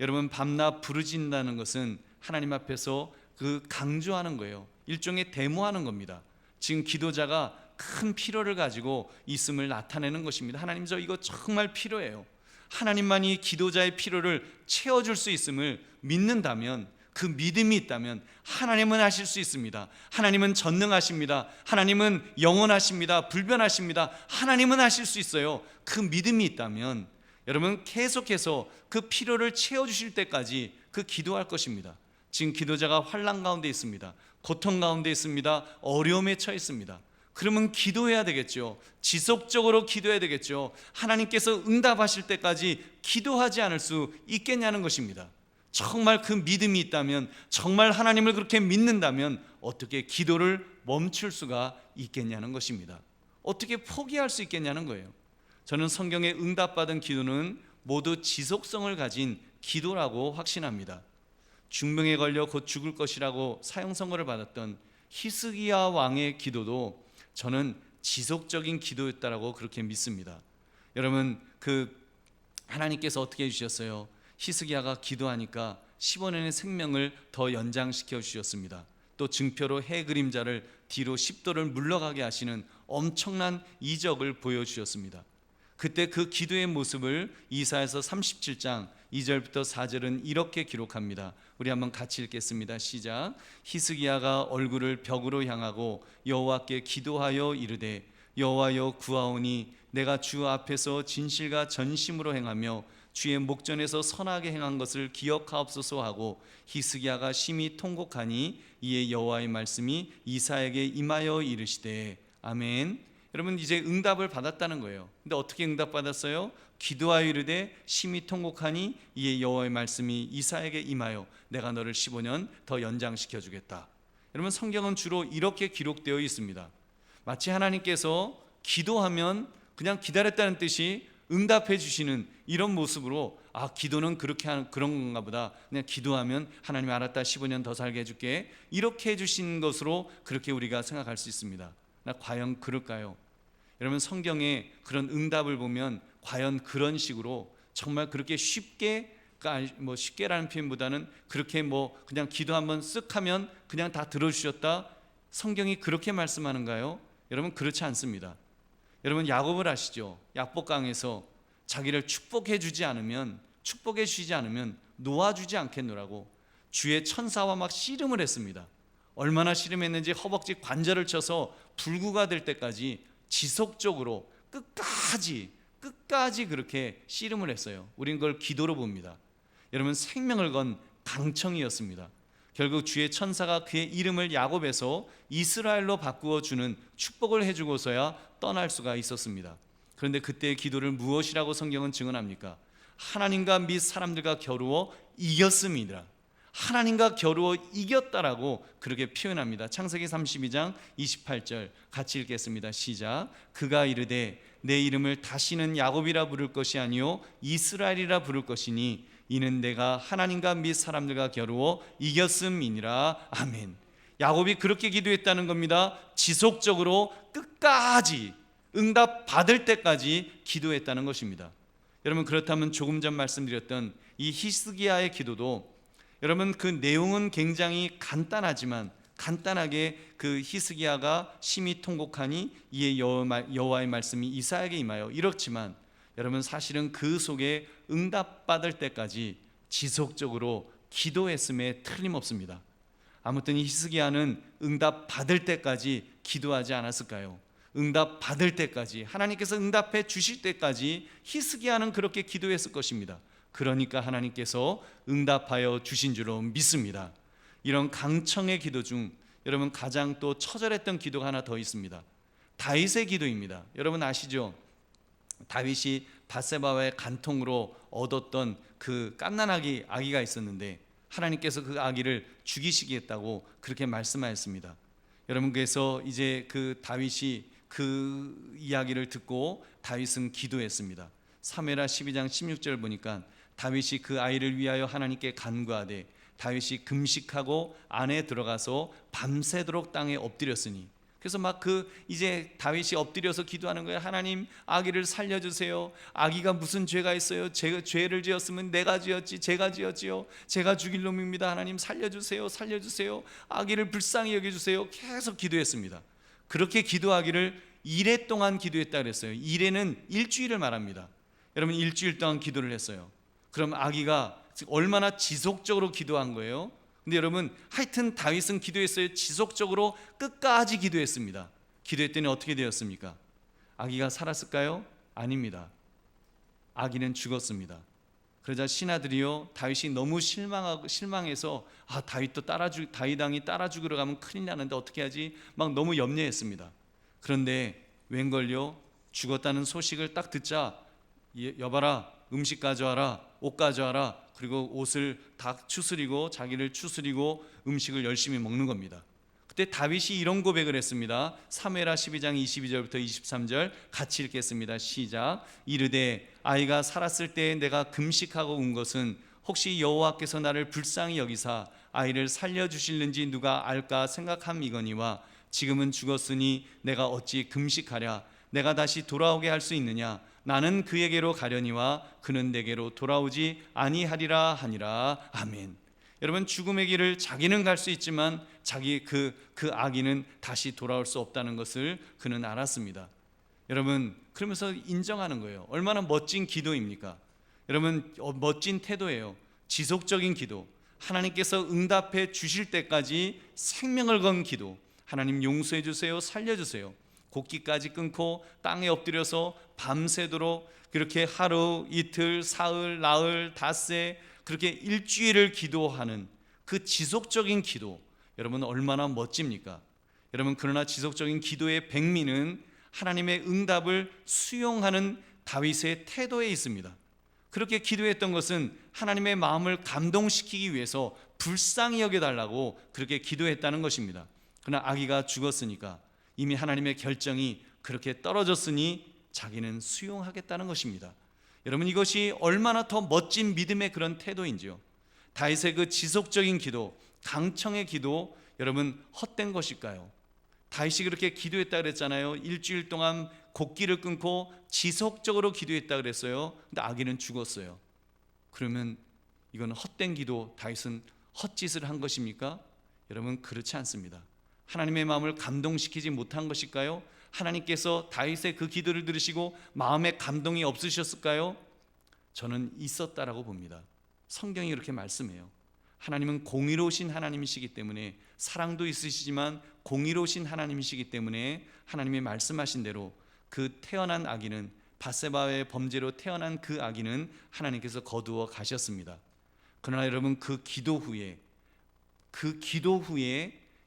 [SPEAKER 2] 여러분, 밤낮 부르짖는다는 것은 하나님 앞에서 그 강조하는 거예요. 일종의 데모하는 겁니다. 지금 기도자가 큰 필요를 가지고 있음을 나타내는 것입니다. 하나님, 저 이거 정말 필요해요. 하나님만이 기도자의 필요를 채워줄 수 있음을 믿는다면, 그 믿음이 있다면 하나님은 하실 수 있습니다. 하나님은 전능하십니다. 하나님은 영원하십니다. 불변하십니다. 하나님은 하실 수 있어요. 그 믿음이 있다면 여러분, 계속해서 그 필요를 채워주실 때까지 그 기도할 것입니다. 지금 기도자가 환난 가운데 있습니다. 고통 가운데 있습니다. 어려움에 처해 있습니다. 그러면 기도해야 되겠죠. 지속적으로 기도해야 되겠죠. 하나님께서 응답하실 때까지 기도하지 않을 수 있겠냐는 것입니다. 정말 그 믿음이 있다면, 정말 하나님을 그렇게 믿는다면 어떻게 기도를 멈출 수가 있겠냐는 것입니다. 어떻게 포기할 수 있겠냐는 거예요. 저는 성경에 응답받은 기도는 모두 지속성을 가진 기도라고 확신합니다. 중병에 걸려 곧 죽을 것이라고 사형 선고를 받았던 히스기야 왕의 기도도 저는 지속적인 기도였다라고 그렇게 믿습니다. 여러분, 하나님께서 어떻게 해주셨어요? 히스기야가 기도하니까 15년의 생명을 더 연장시켜 주셨습니다. 또 증표로 해 그림자를 뒤로 10도를 물러가게 하시는 엄청난 이적을 보여주셨습니다. 그때 그 기도의 모습을 이사야서 37장 2절부터 4절은 이렇게 기록합니다. 우리 한번 같이 읽겠습니다. 시작. 히스기야가 얼굴을 벽으로 향하고 여호와께 기도하여 이르되 여호와여 구하오니 내가 주 앞에서 진실과 전심으로 행하며 주의 목전에서 선하게 행한 것을 기억하옵소서 하고 히스기야가 심히 통곡하니 이에 여호와의 말씀이 이사야에게 임하여 이르시되 아멘. 여러분, 이제 응답을 받았다는 거예요. 근데 어떻게 응답받았어요? 기도하여 이르되 심히 통곡하니 이에 여호와의 말씀이 이사야에게 임하여 내가 너를 15년 더 연장시켜 주겠다. 여러분, 성경은 주로 이렇게 기록되어 있습니다. 마치 하나님께서 기도하면 그냥 기다렸다는 뜻이 응답해 주시는 이런 모습으로, 기도는 그렇게 하는 그런 건가 보다, 그냥 기도하면 하나님 알았다, 15년 더 살게 해줄게, 이렇게 해주신 것으로 그렇게 우리가 생각할 수 있습니다. 과연 그럴까요? 여러분, 성경에 그런 응답을 보면 과연 그런 식으로 정말 그렇게 쉽게, 쉽게라는 표현보다는 그렇게 그냥 기도 한번 쓱 하면 그냥 다 들어주셨다, 성경이 그렇게 말씀하는가요? 여러분, 그렇지 않습니다. 여러분, 야곱을 아시죠? 약복강에서 자기를 축복해 주지 않으면 놓아주지 않겠노라고 주의 천사와 막 씨름을 했습니다. 얼마나 씨름했는지 허벅지 관절을 쳐서 불구가 될 때까지 지속적으로 끝까지 그렇게 씨름을 했어요. 우린 그걸 기도로 봅니다. 여러분, 생명을 건 강청이었습니다. 결국 주의 천사가 그의 이름을 야곱에서 이스라엘로 바꾸어 주는 축복을 해주고서야 떠날 수가 있었습니다. 그런데 그때의 기도를 무엇이라고 성경은 증언합니까? 하나님과 및 사람들과 겨루어 이겼음이라. 하나님과 겨루어 이겼다라고 그렇게 표현합니다. 창세기 32장 28절 같이 읽겠습니다. 시작. 그가 이르되 내 이름을 다시는 야곱이라 부를 것이 아니요 이스라엘이라 부를 것이니 이는 내가 하나님과 및 사람들과 겨루어 이겼음이니라. 아멘. 야곱이 그렇게 기도했다는 겁니다. 지속적으로 끝까지 응답 받을 때까지 기도했다는 것입니다. 여러분, 그렇다면 조금 전 말씀드렸던 이 히스기야의 기도도 여러분, 그 내용은 굉장히 간단하게 그 히스기야가 심히 통곡하니 이에 여호와의 말씀이 이사야에게 임하여, 이렇지만 여러분, 사실은 그 속에 응답받을 때까지 지속적으로 기도했음에 틀림없습니다. 아무튼 히스기야는 응답받을 때까지 기도하지 않았을까요? 응답받을 때까지, 하나님께서 응답해 주실 때까지 히스기야는 그렇게 기도했을 것입니다. 그러니까 하나님께서 응답하여 주신 줄로 믿습니다. 이런 강청의 기도 중 여러분 가장 또 처절했던 기도가 하나 더 있습니다. 다윗의 기도입니다. 여러분 아시죠? 다윗이 밧세바와의 간통으로 얻었던 그 갓난아기 아기가 있었는데 하나님께서 그 아기를 죽이시겠다고 그렇게 말씀하였습니다. 여러분 그래서 이제 그 다윗이 그 이야기를 듣고 다윗은 기도했습니다. 사무엘하 12장 16절 보니까 다윗이 그 아이를 위하여 하나님께 간구하되 다윗이 금식하고 안에 들어가서 밤새도록 땅에 엎드렸으니, 그래서 막 이제 다윗이 엎드려서 기도하는 거예요. 하나님, 아기를 살려주세요. 아기가 무슨 죄가 있어요? 제가 죄를 지었으면 내가 지었지, 제가 지었지요. 제가 죽일 놈입니다. 하나님 살려주세요, 살려주세요. 아기를 불쌍히 여겨주세요. 계속 기도했습니다. 그렇게 기도하기를 1회 동안 기도했다 그랬어요. 1회는 일주일을 말합니다. 여러분 일주일 동안 기도를 했어요. 그럼 아기가 얼마나 지속적으로 기도한 거예요? 근데 여러분 하여튼 다윗은 기도했어요. 지속적으로 끝까지 기도했습니다. 기도했더니 어떻게 되었습니까? 아기가 살았을까요? 아닙니다. 아기는 죽었습니다. 그러자 신하들이요, 다윗이 너무 실망해서 다윗 왕이 따라 죽으러 가면 큰일 나는데 어떻게 하지? 막 너무 염려했습니다. 그런데 웬걸요, 죽었다는 소식을 딱 듣자 여봐라, 음식 가져와라, 옷 가져와라, 그리고 옷을 다 추스리고 자기를 추스리고 음식을 열심히 먹는 겁니다. 그때 다윗이 이런 고백을 했습니다. 사무엘하 12장 22절부터 23절 같이 읽겠습니다. 시작. 이르되 아이가 살았을 때 내가 금식하고 운 것은 혹시 여호와께서 나를 불쌍히 여기사 아이를 살려주실는지 누가 알까 생각함이거니와 지금은 죽었으니 내가 어찌 금식하랴. 내가 다시 돌아오게 할 수 있느냐. 나는 그에게로 가려니와 그는 내게로 돌아오지 아니하리라 하니라. 아멘. 여러분 죽음의 길을 자기는 갈 수 있지만 자기 그 아기는 다시 돌아올 수 없다는 것을 그는 알았습니다. 여러분 그러면서 인정하는 거예요. 얼마나 멋진 기도입니까? 여러분 멋진 태도예요. 지속적인 기도, 하나님께서 응답해 주실 때까지 생명을 건 기도. 하나님 용서해 주세요, 살려주세요. 곡기까지 끊고 땅에 엎드려서 밤새도록 그렇게 하루, 이틀, 사흘, 나흘, 닷새 그렇게 일주일을 기도하는 그 지속적인 기도, 여러분 얼마나 멋집니까? 여러분 그러나 지속적인 기도의 백미는 하나님의 응답을 수용하는 다윗의 태도에 있습니다. 그렇게 기도했던 것은 하나님의 마음을 감동시키기 위해서 불쌍히 여겨달라고 그렇게 기도했다는 것입니다. 그러나 아기가 죽었으니까 이미 하나님의 결정이 그렇게 떨어졌으니 자기는 수용하겠다는 것입니다. 여러분 이것이 얼마나 더 멋진 믿음의 그런 태도인지요. 다윗의 그 지속적인 기도, 강청의 기도, 여러분 헛된 것일까요? 다윗이 그렇게 기도했다 그랬잖아요. 일주일 동안 곡기를 끊고 지속적으로 기도했다 그랬어요. 근데 아기는 죽었어요. 그러면 이건 헛된 기도, 다윗은 헛짓을 한 것입니까? 여러분 그렇지 않습니다. 하나님의 마음을 감동시키지 못한 것일까요? 하나님께서 다윗의 그 기도를 들으시고 마음에 감동이 없으셨을까요? 저는 있었다라고 봅니다. 성경이 그렇게 말씀해요. 하나님은 공의로우신 하나님이시기 때문에, 사랑도 있으시지만 공의로우신 하나님이시기 때문에 하나님이 말씀하신 대로 그 태어난 아기는, 밧세바의 범죄로 태어난 그 아기는 하나님께서 거두어 가셨습니다. 그러나 여러분 그 기도 후에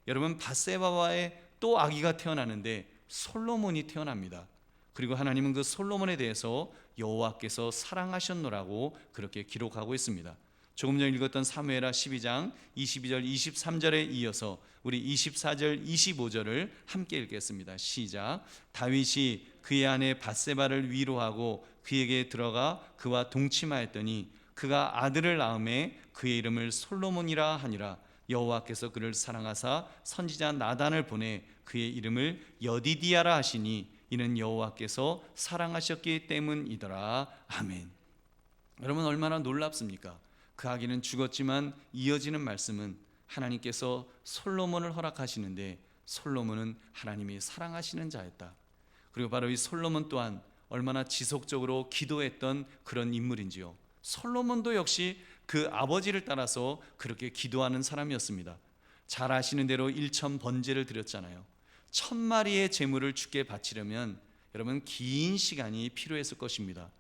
[SPEAKER 2] 여러분 밧세바와의 또 아기가 태어나는데 솔로몬이 태어납니다. 그리고 하나님은 그 솔로몬에 대해서 여호와께서 사랑하셨노라고 그렇게 기록하고 있습니다. 조금 전에 읽었던 사무엘하 12장 22절 23절에 이어서 우리 24절 25절을 함께 읽겠습니다. 시작. 다윗이 그의 아내 밧세바를 위로하고 그에게 들어가 그와 동침하였더니 그가 아들을 낳음에 그의 이름을 솔로몬이라 하니라. 여호와께서 그를 사랑하사 선지자 나단을 보내 그의 이름을 여디디아라 하시니 이는 여호와께서 사랑하셨기 때문이더라. 아멘. 여러분 얼마나 놀랍습니까? 그 아기는 죽었지만 이어지는 말씀은 하나님께서 솔로몬을 허락하시는데 솔로몬은 하나님이 사랑하시는 자였다. 그리고 바로 이 솔로몬 또한 얼마나 지속적으로 기도했던 그런 인물인지요. 솔로몬도 역시 그 아버지를 따라서 그렇게 기도하는 사람이었습니다. 잘 아시는 대로 1천 번제를 드렸잖아요. 1000마리의 제물을 주께 바치려면 여러분 긴 시간이 필요했을 것입니다.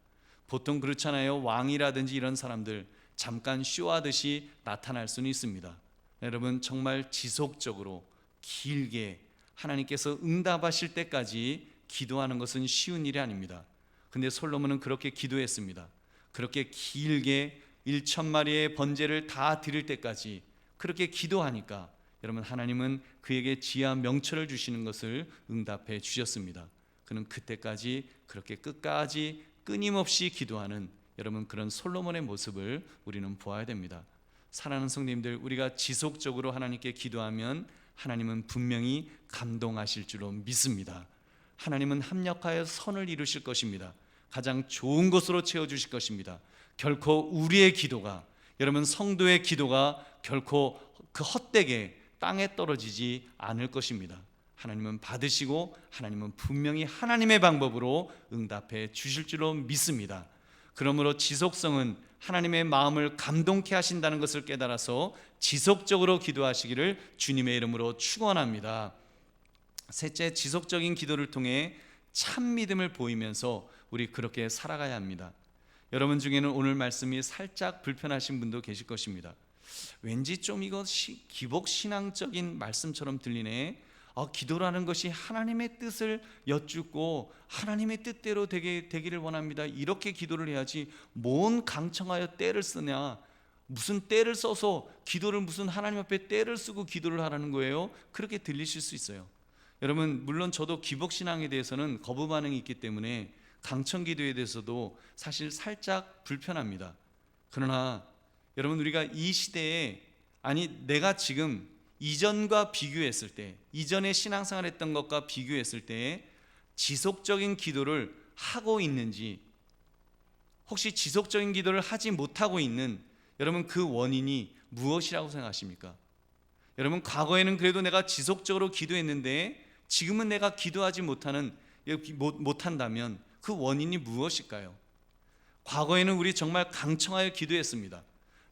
[SPEAKER 2] 보통 그렇잖아요. 왕이라든지 이런 사람들 잠깐 쇼하듯이 나타날 수는 있습니다. 여러분 정말 지속적으로 길게 하나님께서 응답하실 때까지 기도하는 것은 쉬운 일이 아닙니다. 근데 솔로몬은 그렇게 기도했습니다. 그렇게 길게 1000마리의 번제를 다 드릴 때까지 그렇게 기도하니까 여러분 하나님은 그에게 지혜와 명철을 주시는 것을 응답해 주셨습니다. 그는 그때까지 그렇게 끝까지 끊임없이 기도하는 여러분 그런 솔로몬의 모습을 우리는 보아야 됩니다. 사랑하는 성도님들, 우리가 지속적으로 하나님께 기도하면 하나님은 분명히 감동하실 줄로 믿습니다. 하나님은 합력하여 선을 이루실 것입니다. 가장 좋은 것으로 채워주실 것입니다. 결코 우리의 기도가, 여러분 성도의 기도가 결코 그 헛되게 땅에 떨어지지 않을 것입니다. 하나님은 받으시고 하나님은 분명히 하나님의 방법으로 응답해 주실 줄로 믿습니다. 그러므로 지속성은 하나님의 마음을 감동케 하신다는 것을 깨달아서 지속적으로 기도하시기를 주님의 이름으로 축원합니다. 셋째, 지속적인 기도를 통해 참 믿음을 보이면서 우리 그렇게 살아가야 합니다. 여러분 중에는 오늘 말씀이 살짝 불편하신 분도 계실 것입니다. 왠지 좀 이거 기복신앙적인 말씀처럼 들리네. 기도라는 것이 하나님의 뜻을 여쭙고 하나님의 뜻대로 되기를 원합니다. 이렇게 기도를 해야지 뭔 강청하여 때를 쓰냐, 무슨 때를 써서 기도를 무슨 하나님 앞에 때를 쓰고 기도를 하라는 거예요. 그렇게 들리실 수 있어요. 여러분 물론 저도 기복신앙에 대해서는 거부 반응이 있기 때문에 강청기도에 대해서도 사실 살짝 불편합니다. 그러나 여러분 우리가 이 시대에, 아니 내가 지금 이전과 비교했을 때, 이전에 신앙생활 했던 것과 비교했을 때 지속적인 기도를 하고 있는지, 혹시 지속적인 기도를 하지 못하고 있는 여러분 그 원인이 무엇이라고 생각하십니까? 여러분 과거에는 그래도 내가 지속적으로 기도했는데 지금은 내가 기도하지 못한다면 그 원인이 무엇일까요? 과거에는 우리 정말 강청하여 기도했습니다.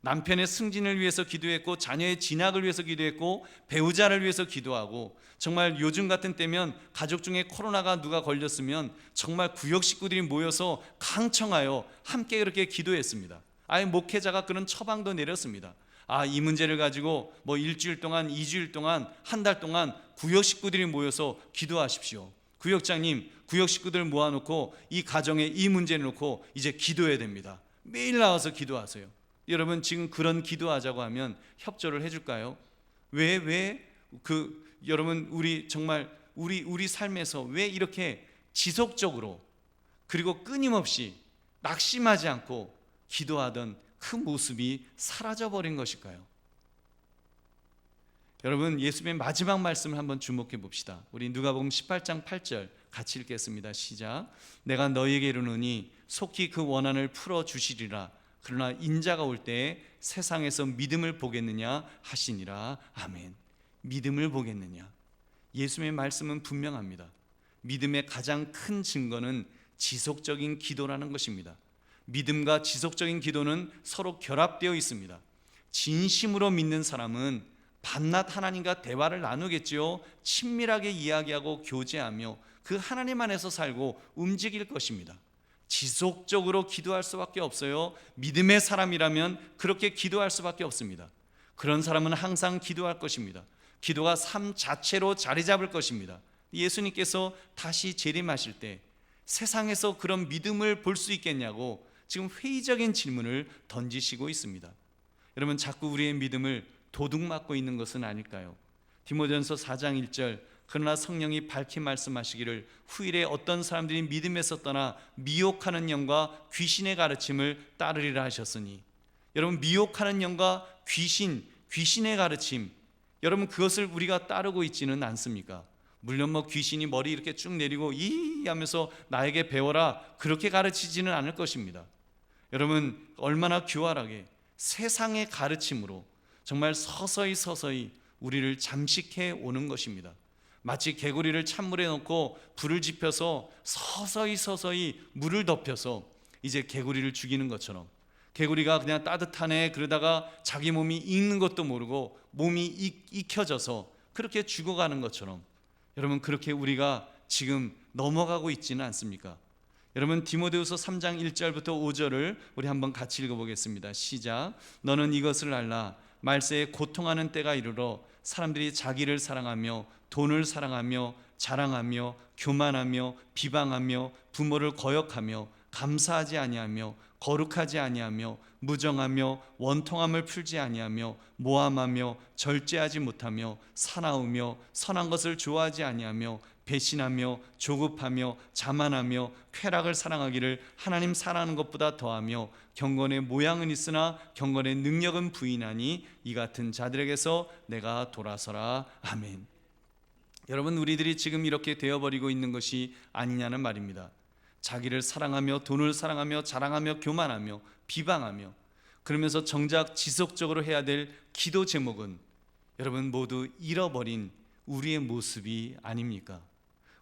[SPEAKER 2] 남편의 승진을 위해서 기도했고, 자녀의 진학을 위해서 기도했고, 배우자를 위해서 기도하고, 정말 요즘 같은 때면 가족 중에 코로나가 누가 걸렸으면 정말 구역 식구들이 모여서 강청하여 함께 그렇게 기도했습니다. 아예 목회자가 그런 처방도 내렸습니다. 이 문제를 가지고 뭐 일주일 동안, 2주일 동안, 한 달 동안 구역 식구들이 모여서 기도하십시오. 구역장님, 구역 식구들 모아놓고 이 가정에 이 문제를 놓고 이제 기도해야 됩니다. 매일 나와서 기도하세요. 여러분 지금 그런 기도하자고 하면 협조를 해줄까요? 여러분 우리 정말 우리 삶에서 왜 이렇게 지속적으로 그리고 끊임없이 낙심하지 않고 기도하던 그 모습이 사라져버린 것일까요? 여러분 예수님의 마지막 말씀을 한번 주목해 봅시다. 우리 누가복음 18장 8절 같이 읽겠습니다. 시작. 내가 너희에게 이르노니 속히 그 원한을 풀어주시리라. 그러나 인자가 올 때에 세상에서 믿음을 보겠느냐 하시니라. 아멘. 믿음을 보겠느냐. 예수님의 말씀은 분명합니다. 믿음의 가장 큰 증거는 지속적인 기도라는 것입니다. 믿음과 지속적인 기도는 서로 결합되어 있습니다. 진심으로 믿는 사람은 밤낮 하나님과 대화를 나누겠지요. 친밀하게 이야기하고 교제하며 그 하나님 안에서 살고 움직일 것입니다. 지속적으로 기도할 수밖에 없어요. 믿음의 사람이라면 그렇게 기도할 수밖에 없습니다. 그런 사람은 항상 기도할 것입니다. 기도가 삶 자체로 자리 잡을 것입니다. 예수님께서 다시 재림하실 때 세상에서 그런 믿음을 볼 수 있겠냐고 지금 회의적인 질문을 던지시고 있습니다. 여러분 자꾸 우리의 믿음을 도둑맞고 있는 것은 아닐까요? 디모데전서 4장 1절 그러나 성령이 밝히 말씀하시기를 후일에 어떤 사람들이 믿음에서 떠나 미혹하는 영과 귀신의 가르침을 따르리라 하셨으니, 여러분 미혹하는 영과 귀신의 가르침, 여러분 그것을 우리가 따르고 있지는 않습니까? 물론 뭐 귀신이 머리 이렇게 쭉 내리고 이 하면서 나에게 배워라 그렇게 가르치지는 않을 것입니다. 여러분 얼마나 교활하게 세상의 가르침으로 정말 서서히 우리를 잠식해 오는 것입니다. 마치 개구리를 찬물에 넣고 불을 지펴서 서서히 물을 덮여서 이제 개구리를 죽이는 것처럼 개구리가 그냥 따뜻하네 그러다가 자기 몸이 익는 것도 모르고 몸이 익혀져서 그렇게 죽어가는 것처럼, 여러분 그렇게 우리가 지금 넘어가고 있지는 않습니까? 여러분 디모데후서 3장 1절부터 5절을 우리 한번 같이 읽어보겠습니다. 시작. 너는 이것을 알라. 말세에 고통하는 때가 이르러 사람들이 자기를 사랑하며 돈을 사랑하며 자랑하며 교만하며 비방하며 부모를 거역하며 감사하지 아니하며 거룩하지 아니하며 무정하며 원통함을 풀지 아니하며 모함하며 절제하지 못하며 사나우며 선한 것을 좋아하지 아니하며 배신하며 조급하며 자만하며 쾌락을 사랑하기를 하나님 사랑하는 것보다 더하며 경건의 모양은 있으나 경건의 능력은 부인하니 이 같은 자들에게서 내가 돌아서라. 아멘. 여러분 우리들이 지금 이렇게 되어버리고 있는 것이 아니냐는 말입니다. 자기를 사랑하며 돈을 사랑하며 자랑하며 교만하며 비방하며, 그러면서 정작 지속적으로 해야 될 기도 제목은 여러분 모두 잃어버린 우리의 모습이 아닙니까?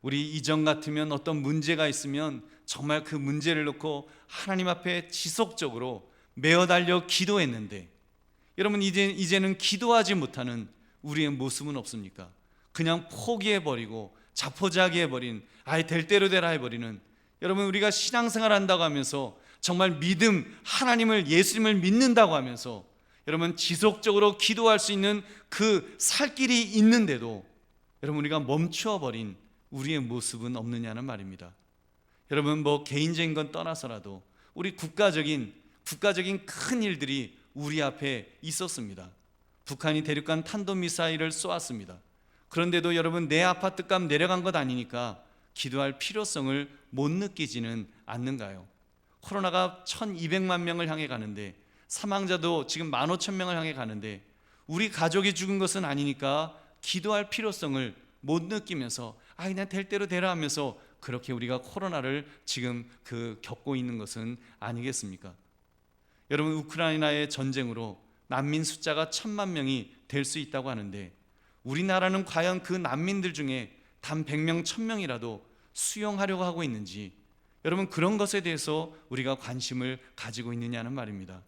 [SPEAKER 2] 우리 이전 같으면 어떤 문제가 있으면 정말 그 문제를 놓고 하나님 앞에 지속적으로 매어 달려 기도했는데, 여러분 이제는 기도하지 못하는 우리의 모습은 없습니까? 그냥 포기해버리고 자포자기해버린, 아예 될 대로 되라 해버리는, 여러분 우리가 신앙생활 한다고 하면서 정말 믿음, 하나님을, 예수님을 믿는다고 하면서 여러분 지속적으로 기도할 수 있는 그 살 길이 있는데도 여러분 우리가 멈추어버린 우리의 모습은 없느냐는 말입니다. 여러분 뭐 개인적인 건 떠나서라도 우리 국가적인 큰 일들이 우리 앞에 있었습니다. 북한이 대륙간 탄도미사일을 쏘았습니다. 그런데도 여러분 내 아파트값 내려간 것 아니니까 기도할 필요성을 못 느끼지는 않는가요? 코로나가 1200만 명을 향해 가는데 사망자도 지금 15,000명을 향해 가는데 우리 가족이 죽은 것은 아니니까 기도할 필요성을 못 느끼면서 그냥 될 대로 되라 하면서 그렇게 우리가 코로나를 지금 겪고 있는 것은 아니겠습니까? 여러분 우크라이나의 전쟁으로 난민 숫자가 1,000만 명이 될 수 있다고 하는데 우리나라는 과연 그 난민들 중에 단 100명, 1000명이라도 수용하려고 하고 있는지, 여러분 그런 것에 대해서 우리가 관심을 가지고 있느냐는 말입니다.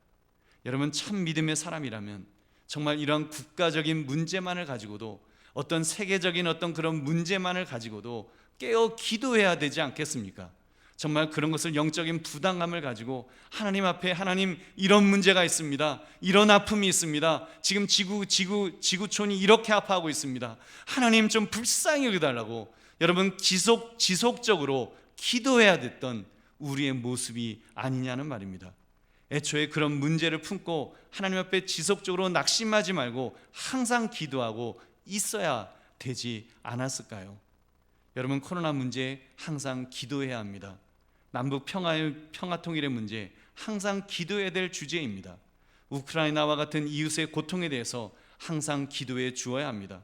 [SPEAKER 2] 여러분 참 믿음의 사람이라면 정말 이런 국가적인 문제만을 가지고도, 어떤 세계적인 어떤 그런 문제만을 가지고도 깨어 기도해야 되지 않겠습니까? 정말 그런 것을 영적인 부담감을 가지고 하나님 앞에, 하나님 이런 문제가 있습니다, 이런 아픔이 있습니다, 지금 지구촌이 이렇게 아파하고 있습니다, 하나님 좀 불쌍히 여겨달라고 여러분 지속적으로 기도해야 됐던 우리의 모습이 아니냐는 말입니다. 애초에 그런 문제를 품고 하나님 앞에 지속적으로 낙심하지 말고 항상 기도하고 있어야 되지 않았을까요? 여러분 코로나 문제 항상 기도해야 합니다. 남북 평화 통일의 문제 항상 기도해야 될 주제입니다. 우크라이나와 같은 이웃의 고통에 대해서 항상 기도해 주어야 합니다.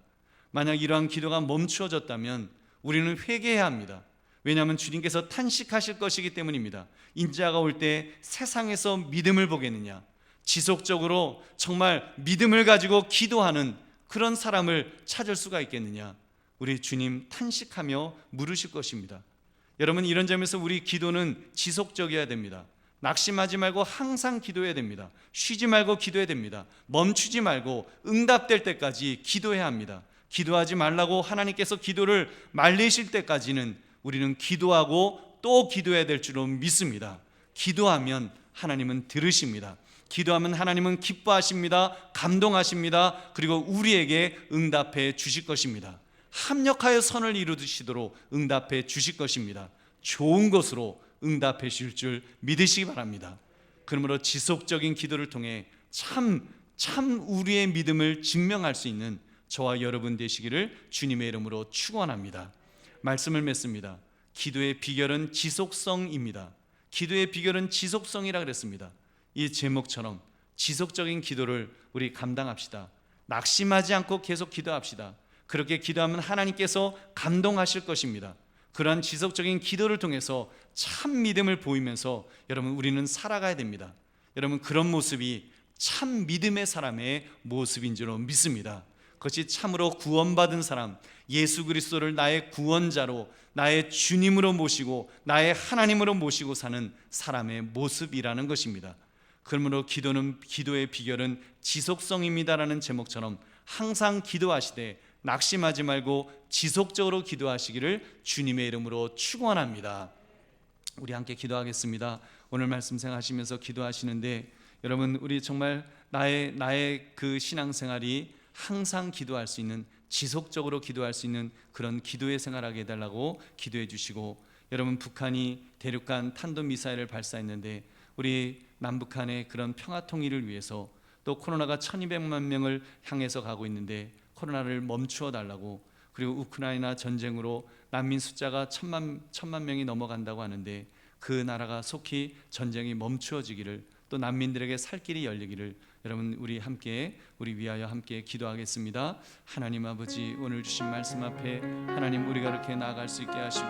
[SPEAKER 2] 만약 이러한 기도가 멈추어졌다면 우리는 회개해야 합니다. 왜냐하면 주님께서 탄식하실 것이기 때문입니다. 인자가 올 때 세상에서 믿음을 보겠느냐, 지속적으로 정말 믿음을 가지고 기도하는 그런 사람을 찾을 수가 있겠느냐, 우리 주님 탄식하며 물으실 것입니다. 여러분 이런 점에서 우리 기도는 지속적이어야 됩니다. 낙심하지 말고 항상 기도해야 됩니다. 쉬지 말고 기도해야 됩니다. 멈추지 말고 응답될 때까지 기도해야 합니다. 기도하지 말라고 하나님께서 기도를 말리실 때까지는 우리는 기도하고 또 기도해야 될 줄로 믿습니다. 기도하면 하나님은 들으십니다. 기도하면 하나님은 기뻐하십니다. 감동하십니다. 그리고 우리에게 응답해 주실 것입니다. 합력하여 선을 이루시도록 응답해 주실 것입니다. 좋은 것으로 응답해 주실 줄 믿으시기 바랍니다. 그러므로 지속적인 기도를 통해 참 우리의 믿음을 증명할 수 있는 저와 여러분 되시기를 주님의 이름으로 축원합니다. 말씀을 맺습니다. 기도의 비결은 지속성입니다. 기도의 비결은 지속성이라 그랬습니다. 이 제목처럼 지속적인 기도를 우리 감당합시다. 낙심하지 않고 계속 기도합시다. 그렇게 기도하면 하나님께서 감동하실 것입니다. 그러한 지속적인 기도를 통해서 참 믿음을 보이면서 여러분 우리는 살아가야 됩니다. 여러분 그런 모습이 참 믿음의 사람의 모습인 줄 믿습니다. 그것이 참으로 구원받은 사람, 예수 그리스도를 나의 구원자로, 나의 주님으로 모시고 나의 하나님으로 모시고 사는 사람의 모습이라는 것입니다. 그러므로 기도의 비결은 지속성입니다라는 제목처럼 항상 기도하시되 낙심하지 말고 지속적으로 기도하시기를 주님의 이름으로 축원합니다. 우리 함께 기도하겠습니다. 오늘 말씀 생각하시면서 기도하시는데 여러분, 우리 정말 나의 그 신앙생활이 항상 기도할 수 있는, 지속적으로 기도할 수 있는 그런 기도의 생활하게 해달라고 기도해 주시고, 여러분, 북한이 대륙간 탄도미사일을 발사했는데 우리 남북한의 그런 평화통일을 위해서, 또 코로나가 1200만 명을 향해서 가고 있는데 코로나를 멈추어 달라고, 그리고 우크라이나 전쟁으로 난민 숫자가 1000만 명이 넘어간다고 하는데 그 나라가 속히 전쟁이 멈추어지기를, 또 난민들에게 살 길이 열리기를 여러분 우리 위하여 함께 기도하겠습니다. 하나님 아버지, 오늘 주신 말씀 앞에 하나님 우리가 이렇게 나아갈 수 있게 하시고,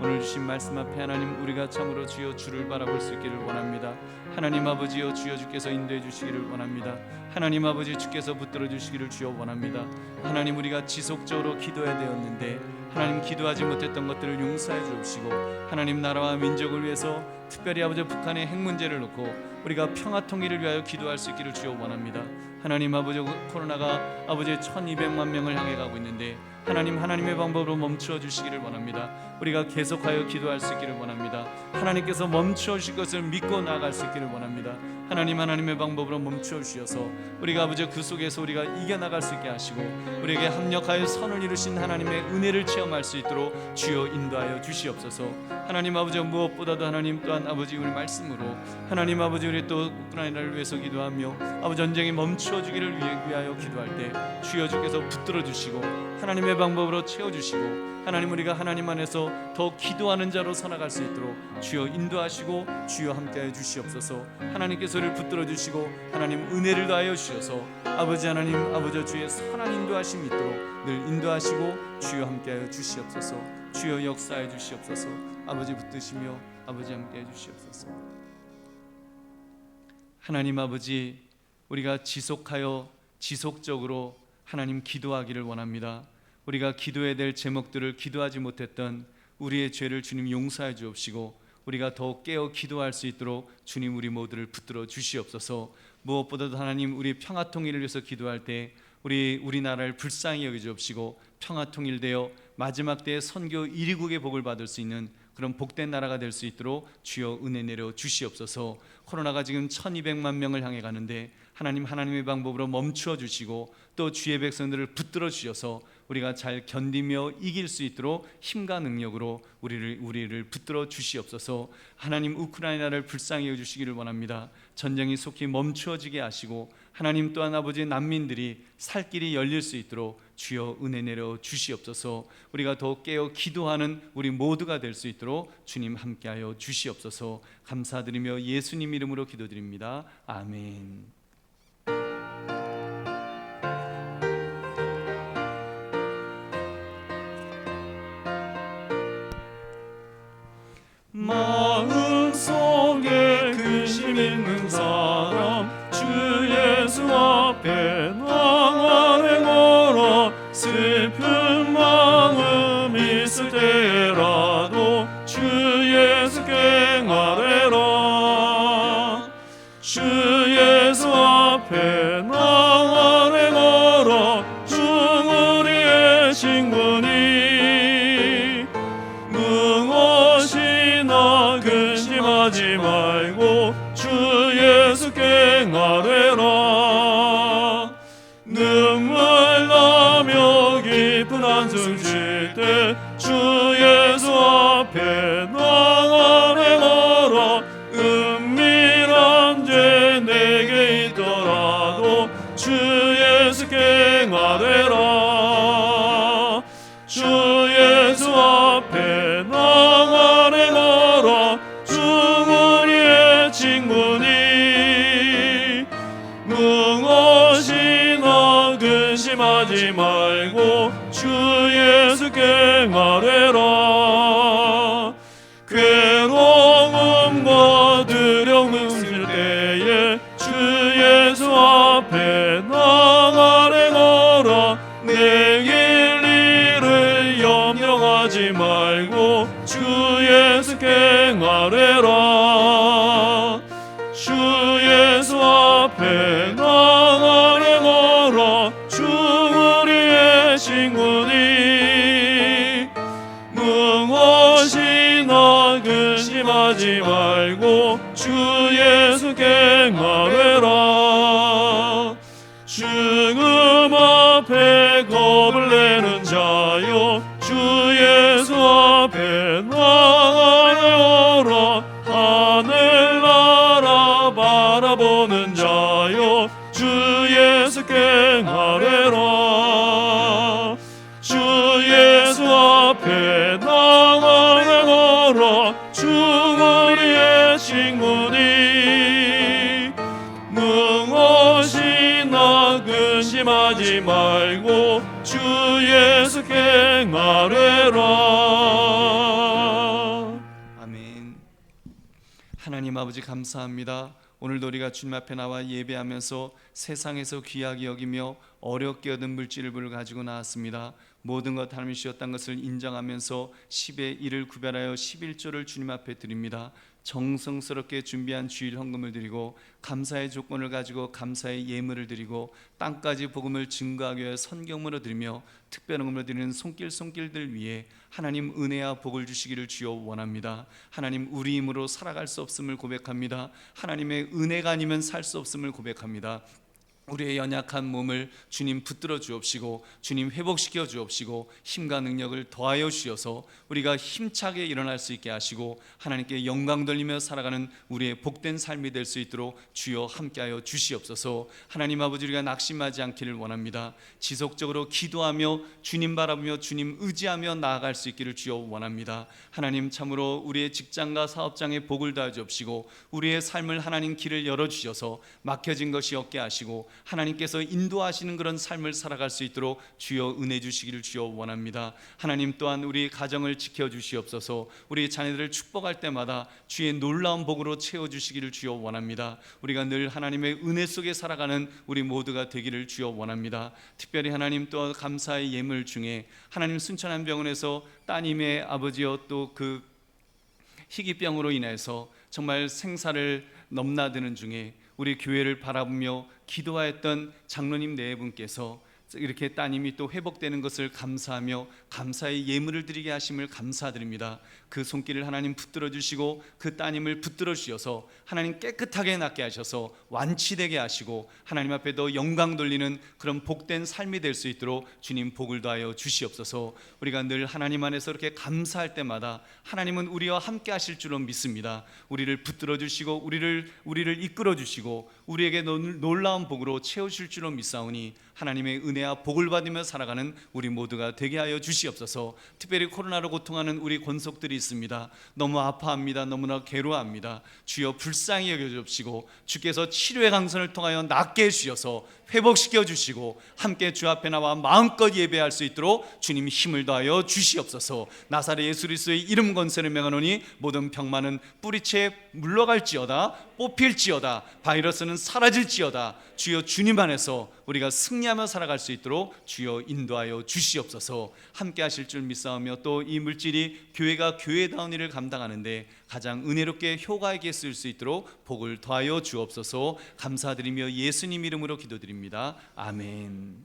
[SPEAKER 2] 오늘 주신 말씀 앞에 하나님 우리가 참으로 주여 주를 바라볼 수 있기를 원합니다. 하나님 아버지여, 주여 주께서 인도해 주시기를 원합니다. 하나님 아버지, 주께서 붙들어 주시기를 주여 원합니다. 하나님, 우리가 지속적으로 기도해야 되었는데 하나님 기도하지 못했던 것들을 용서해 주옵시고, 하나님 나라와 민족을 위해서 특별히 아버지 북한의 핵 문제를 놓고 우리가 평화 통일을 위하여 기도할 수 있기를 주여 원합니다. 하나님 아버지, 코로나가 아버지 1200만 명을 향해 가고 있는데 하나님의 방법으로 멈추어 주시기를 원합니다. 우리가 계속하여 기도할 수 있기를 원합니다. 하나님께서 멈추어 주실 것을 믿고 나아갈 수 있기를 원합니다. 하나님의 방법으로 멈추어 주셔서 우리가 아버지 그 속에서 우리가 이겨나갈 수 있게 하시고, 우리에게 합력하여 선을 이루신 하나님의 은혜를 체험할 수 있도록 주여 인도하여 주시옵소서. 하나님 아버지, 무엇보다도 하나님 또한 아버지 우리 말씀으로 하나님 아버지 우리 또 우크라이나를 위해서 기도하며 아버지 전쟁이 멈추어 주기를 위하여 기도할 때 주여 주께서 붙들어 주시고 하나님의 방법으로 채워주시고, 하나님 우리가 하나님 안에서 더 기도하는 자로 살아갈 수 있도록 주여 인도하시고 주여 함께하여 주시옵소서. 하나님께서 우리를 붙들어 주시고 하나님 은혜를 더하여 주셔서 아버지 하나님 아버지 주의 선한 인도하심이 있도록 늘 인도하시고 주여 함께하여 주시옵소서. 주여 역사해 주시옵소서. 아버지 붙드시며 아버지 함께해 주시옵소서. 하나님 아버지, 우리가 지속적으로 하나님 기도하기를 원합니다. 우리가 기도해야 될 제목들을 기도하지 못했던 우리의 죄를 주님 용서해 주옵시고, 우리가 더욱 깨어 기도할 수 있도록 주님 우리 모두를 붙들어 주시옵소서. 무엇보다도 하나님 우리 평화 통일을 위해서 기도할 때 우리나라를 불쌍히 여겨 주옵시고, 평화 통일되어 마지막 때에 선교 1위국의 복을 받을 수 있는 그런 복된 나라가 될 수 있도록 주여 은혜 내려 주시옵소서. 코로나가 지금 1200만 명을 향해 가는데 하나님의 방법으로 멈추어 주시고, 또 주의 백성들을 붙들어 주셔서 우리가 잘 견디며 이길 수 있도록 힘과 능력으로 우리를 붙들어 주시옵소서. 하나님 우크라이나를 불쌍히 여주시기를 원합니다. 전쟁이 속히 멈추어지게 하시고, 하나님 또한 아버지 난민들이 살 길이 열릴 수 있도록 주여 은혜 내려 주시옵소서. 우리가 더 깨어 기도하는 우리 모두가 될 수 있도록 주님 함께하여 주시옵소서. 감사드리며 예수님 이름으로 기도드립니다. 아멘.
[SPEAKER 1] 마음속에 근심 있는 사람 주 예수 앞에 나가네 걸어, 슬픈 마음 있을 때라도 주 예수께 아뢰라. 주 예수 앞에 나가네 걸어, 주 우리의 친구니 근심하지 말고 주 예수께 아뢰라. 눈물 나며 깊은 한숨 쉴 때 주 예수 앞에 나가네 걸어, 은밀한 죄 내게 있더라도 주 예수께 아뢰라. 주 예수 앞에 나가네 걸어, 주 우리의 친구니 무엇이나 근심하지 말고 주 예수께 아뢰라. 괴로움과 두려움 있을 때에 주 예수 앞에 나가네 걸어, 내길 일을 염려하지 말고 주 예수께 아뢰라. 주 예수 친구니 무엇이나 근심하지 말고 주 예수께 나뢰라. 죽음 앞에 겁을 내는 자여 주 예수 앞에 나아가라. 하늘나라 바라보는 자여 주 예수께 나뢰라. 주 예수 앞에 나아가라. 주 우리의 친구니 무엇이나 근심하지 말고 주 예수께 나뢰라.
[SPEAKER 2] 아멘. 하나님 아버지 감사합니다. 오늘도 우리가 주님 앞에 나와 예배하면서 세상에서 귀하게 여기며 어렵게 얻은 물질을 가지고 나왔습니다. 모든 것 하나님이 주셨다는 것을 인정하면서 10의 1을 구별하여 11조를 주님 앞에 드립니다. 정성스럽게 준비한 주일 헌금을 드리고 감사의 조건을 가지고 감사의 예물을 드리고 땅까지 복음을 증거하기 위해 선경물을 드리며 특별헌금을 드리는 손길들 위해 하나님 은혜와 복을 주시기를 주여 원합니다. 하나님 우리 힘으로 살아갈 수 없음을 고백합니다. 하나님의 은혜가 아니면 살 수 없음을 고백합니다. 우리의 연약한 몸을 주님 붙들어 주옵시고 주님 회복시켜 주옵시고 힘과 능력을 더하여 주셔서 우리가 힘차게 일어날 수 있게 하시고 하나님께 영광 돌리며 살아가는 우리의 복된 삶이 될 수 있도록 주여 함께하여 주시옵소서. 하나님 아버지, 우리가 낙심하지 않기를 원합니다. 지속적으로 기도하며 주님 바라보며 주님 의지하며 나아갈 수 있기를 주여 원합니다. 하나님 참으로 우리의 직장과 사업장에 복을 다해 주옵시고 우리의 삶을 하나님 길을 열어주셔서 막혀진 것이 없게 하시고 하나님께서 인도하시는 그런 삶을 살아갈 수 있도록 주여 은혜 주시기를 주여 원합니다. 하나님 또한 우리 가정을 지켜주시옵소서. 우리 자녀들을 축복할 때마다 주의 놀라운 복으로 채워주시기를 주여 원합니다. 우리가 늘 하나님의 은혜 속에 살아가는 우리 모두가 되기를 주여 원합니다. 특별히 하나님 또 감사의 예물 중에 하나님 순천한 병원에서 따님의 아버지여 또 그 희귀병으로 인해서 정말 생사를 넘나드는 중에 우리 교회를 바라보며 기도하였던 장로님 네 분께서 이렇게 따님이 또 회복되는 것을 감사하며 감사의 예물을 드리게 하심을 감사드립니다. 그 손길을 하나님 붙들어 주시고 그 따님을 붙들어 주셔서 하나님 깨끗하게 낫게 하셔서 완치되게 하시고 하나님 앞에 더 영광 돌리는 그런 복된 삶이 될 수 있도록 주님 복을 더하여 주시옵소서. 우리가 늘 하나님 안에서 이렇게 감사할 때마다 하나님은 우리와 함께 하실 줄로 믿습니다. 우리를 붙들어 주시고 우리를 이끌어 주시고 우리에게 놀라운 복으로 채우실 줄로 믿사오니 하나님의 은혜와 복을 받으며 살아가는 우리 모두가 되게 하여 주시옵소서. 특별히 코로나로 고통하는 우리 권속들이 있습니다. 너무 아파합니다. 너무나 괴로워합니다. 주여 불쌍히 여겨주시고 주께서 치료의 강선을 통하여 낫게 해주셔서 회복시켜 주시고 함께 주 앞에 나와 마음껏 예배할 수 있도록 주님 힘을 더하여 주시옵소서. 나사렛 예수 그리스도의 이름 권세를 명하노니 모든 병만은 뿌리채 물러갈지어다. 뽑힐지어다. 바이러스는 사라질지어다. 주여 주님 안에서 우리가 승리하며 살아갈 수 있도록 주여 인도하여 주시옵소서. 함께 하실 줄 믿사오며 또 이 물질이 교회가 교회다운 일을 감당하는데 가장 은혜롭게 효과 있게 쓸 수 있도록 복을 더하여 주옵소서. 감사드리며 예수님 이름으로 기도드립니다. 아멘.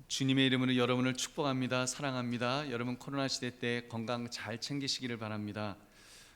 [SPEAKER 2] 주님의 이름으로 여러분을 축복합니다. 사랑합니다. 여러분 코로나 시대 때 건강 잘 챙기시기를 바랍니다.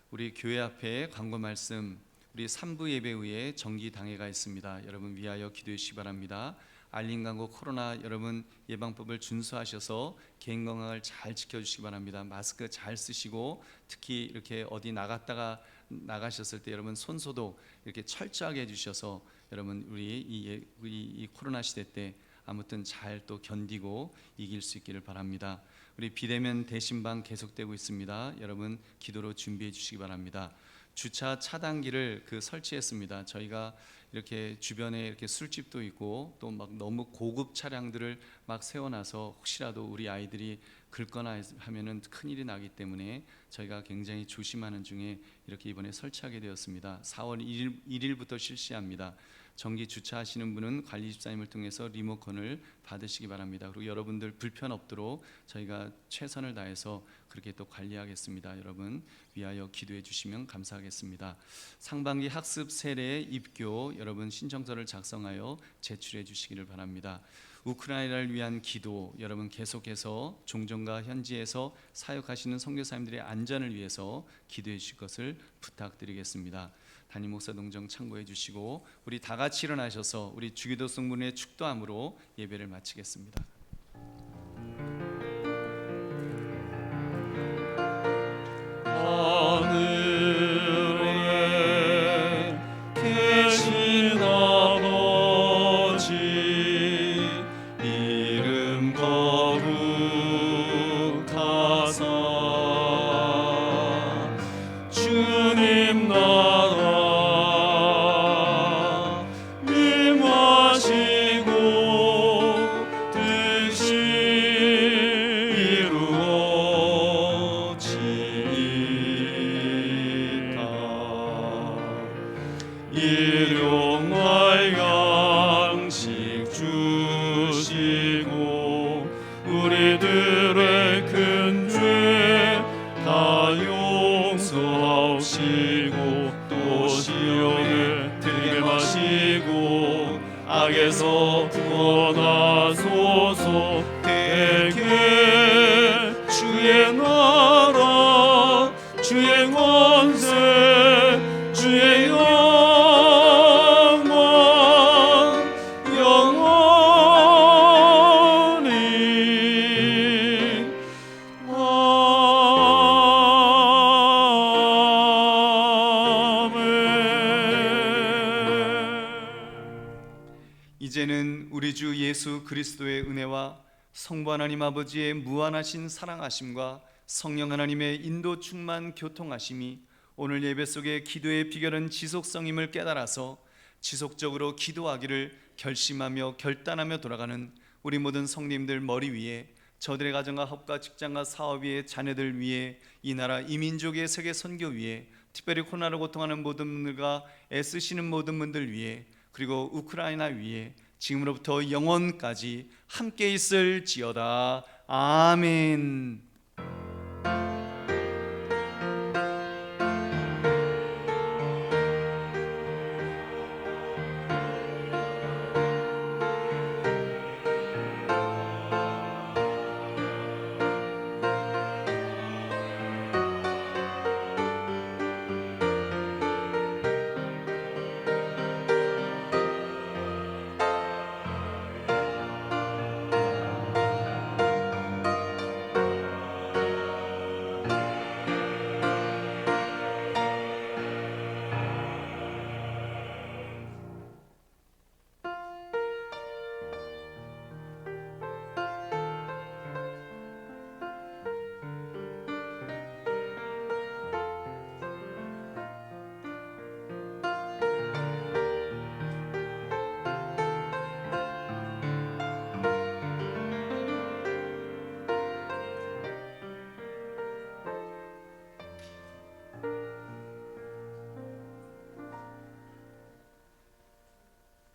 [SPEAKER 2] 우리 교회 앞에 광고 말씀, 우리 3부 예배 후에 정기 당회가 있습니다. 여러분 위하여 기도해 주시기 바랍니다. 알림 광고 코로나 여러분 예방법을 준수하셔서 개인 건강을 잘 지켜주시기 바랍니다. 마스크 잘 쓰시고 특히 이렇게 어디 나가셨을 때 여러분 손 소독 이렇게 철저하게 해주셔서 여러분 우리 이 코로나 시대 때 아무튼 잘 또 견디고 이길 수 있기를 바랍니다. 우리 비대면 대신방 계속되고 있습니다. 여러분 기도로 준비해 주시기 바랍니다. 주차 차단기를 설치했습니다. 저희가 이렇게 주변에 이렇게 술집도 있고 또 막 너무 고급 차량들을 막 세워놔서 혹시라도 우리 아이들이 긁거나 하면은 큰일이 나기 때문에 저희가 굉장히 조심하는 중에 이렇게 이번에 설치하게 되었습니다. 4월 1일부터 실시합니다. 정기 주차하시는 분은 관리 집사님을 통해서 리모컨을 받으시기 바랍니다. 그리고 여러분들 불편 없도록 저희가 최선을 다해서 그렇게 또 관리하겠습니다. 여러분 위하여 기도해 주시면 감사하겠습니다. 상반기 학습 세례 입교 여러분 신청서를 작성하여 제출해 주시기를 바랍니다. 우크라이나를 위한 기도 여러분 계속해서 종전과 현지에서 사역하시는 선교사님들의 안전을 위해서 기도해 주실 것을 부탁드리겠습니다. 담임 목사 동정 참고해 주시고 우리 다 같이 일어나셔서 우리 주기도 성문의 축도함으로 예배를 마치겠습니다.
[SPEAKER 1] 하늘에 계신 아버지 이름 거룩하사 주님 나라 임하시고 뜻이 이루어지이다. 일용할 양식 주시고 우리들의 큰 죄 다 용서하시고 또 시험에 들게 마시고 악에서 구원하소서. 대개 주의 나라 주의 권세 주의 영원 영원히
[SPEAKER 2] 이제는 우리 주 예수 그리스도의 은혜와 성부 하나님 아버지의 무한하신 사랑하심과 성령 하나님의 인도 충만 교통하심이 오늘 예배 속의 기도의 비결은 지속성임을 깨달아서 지속적으로 기도하기를 결심하며 결단하며 돌아가는 우리 모든 성님들 머리 위에 저들의 가정과 학과 직장과 사업 위에 자녀들 위에 이 나라 이 민족의 세계 선교 위에 특별히 코로나로 고통하는 모든 분들과 애쓰시는 모든 분들 위에 그리고 우크라이나 위에 지금으로부터 영원까지 함께 있을지어다. 아멘.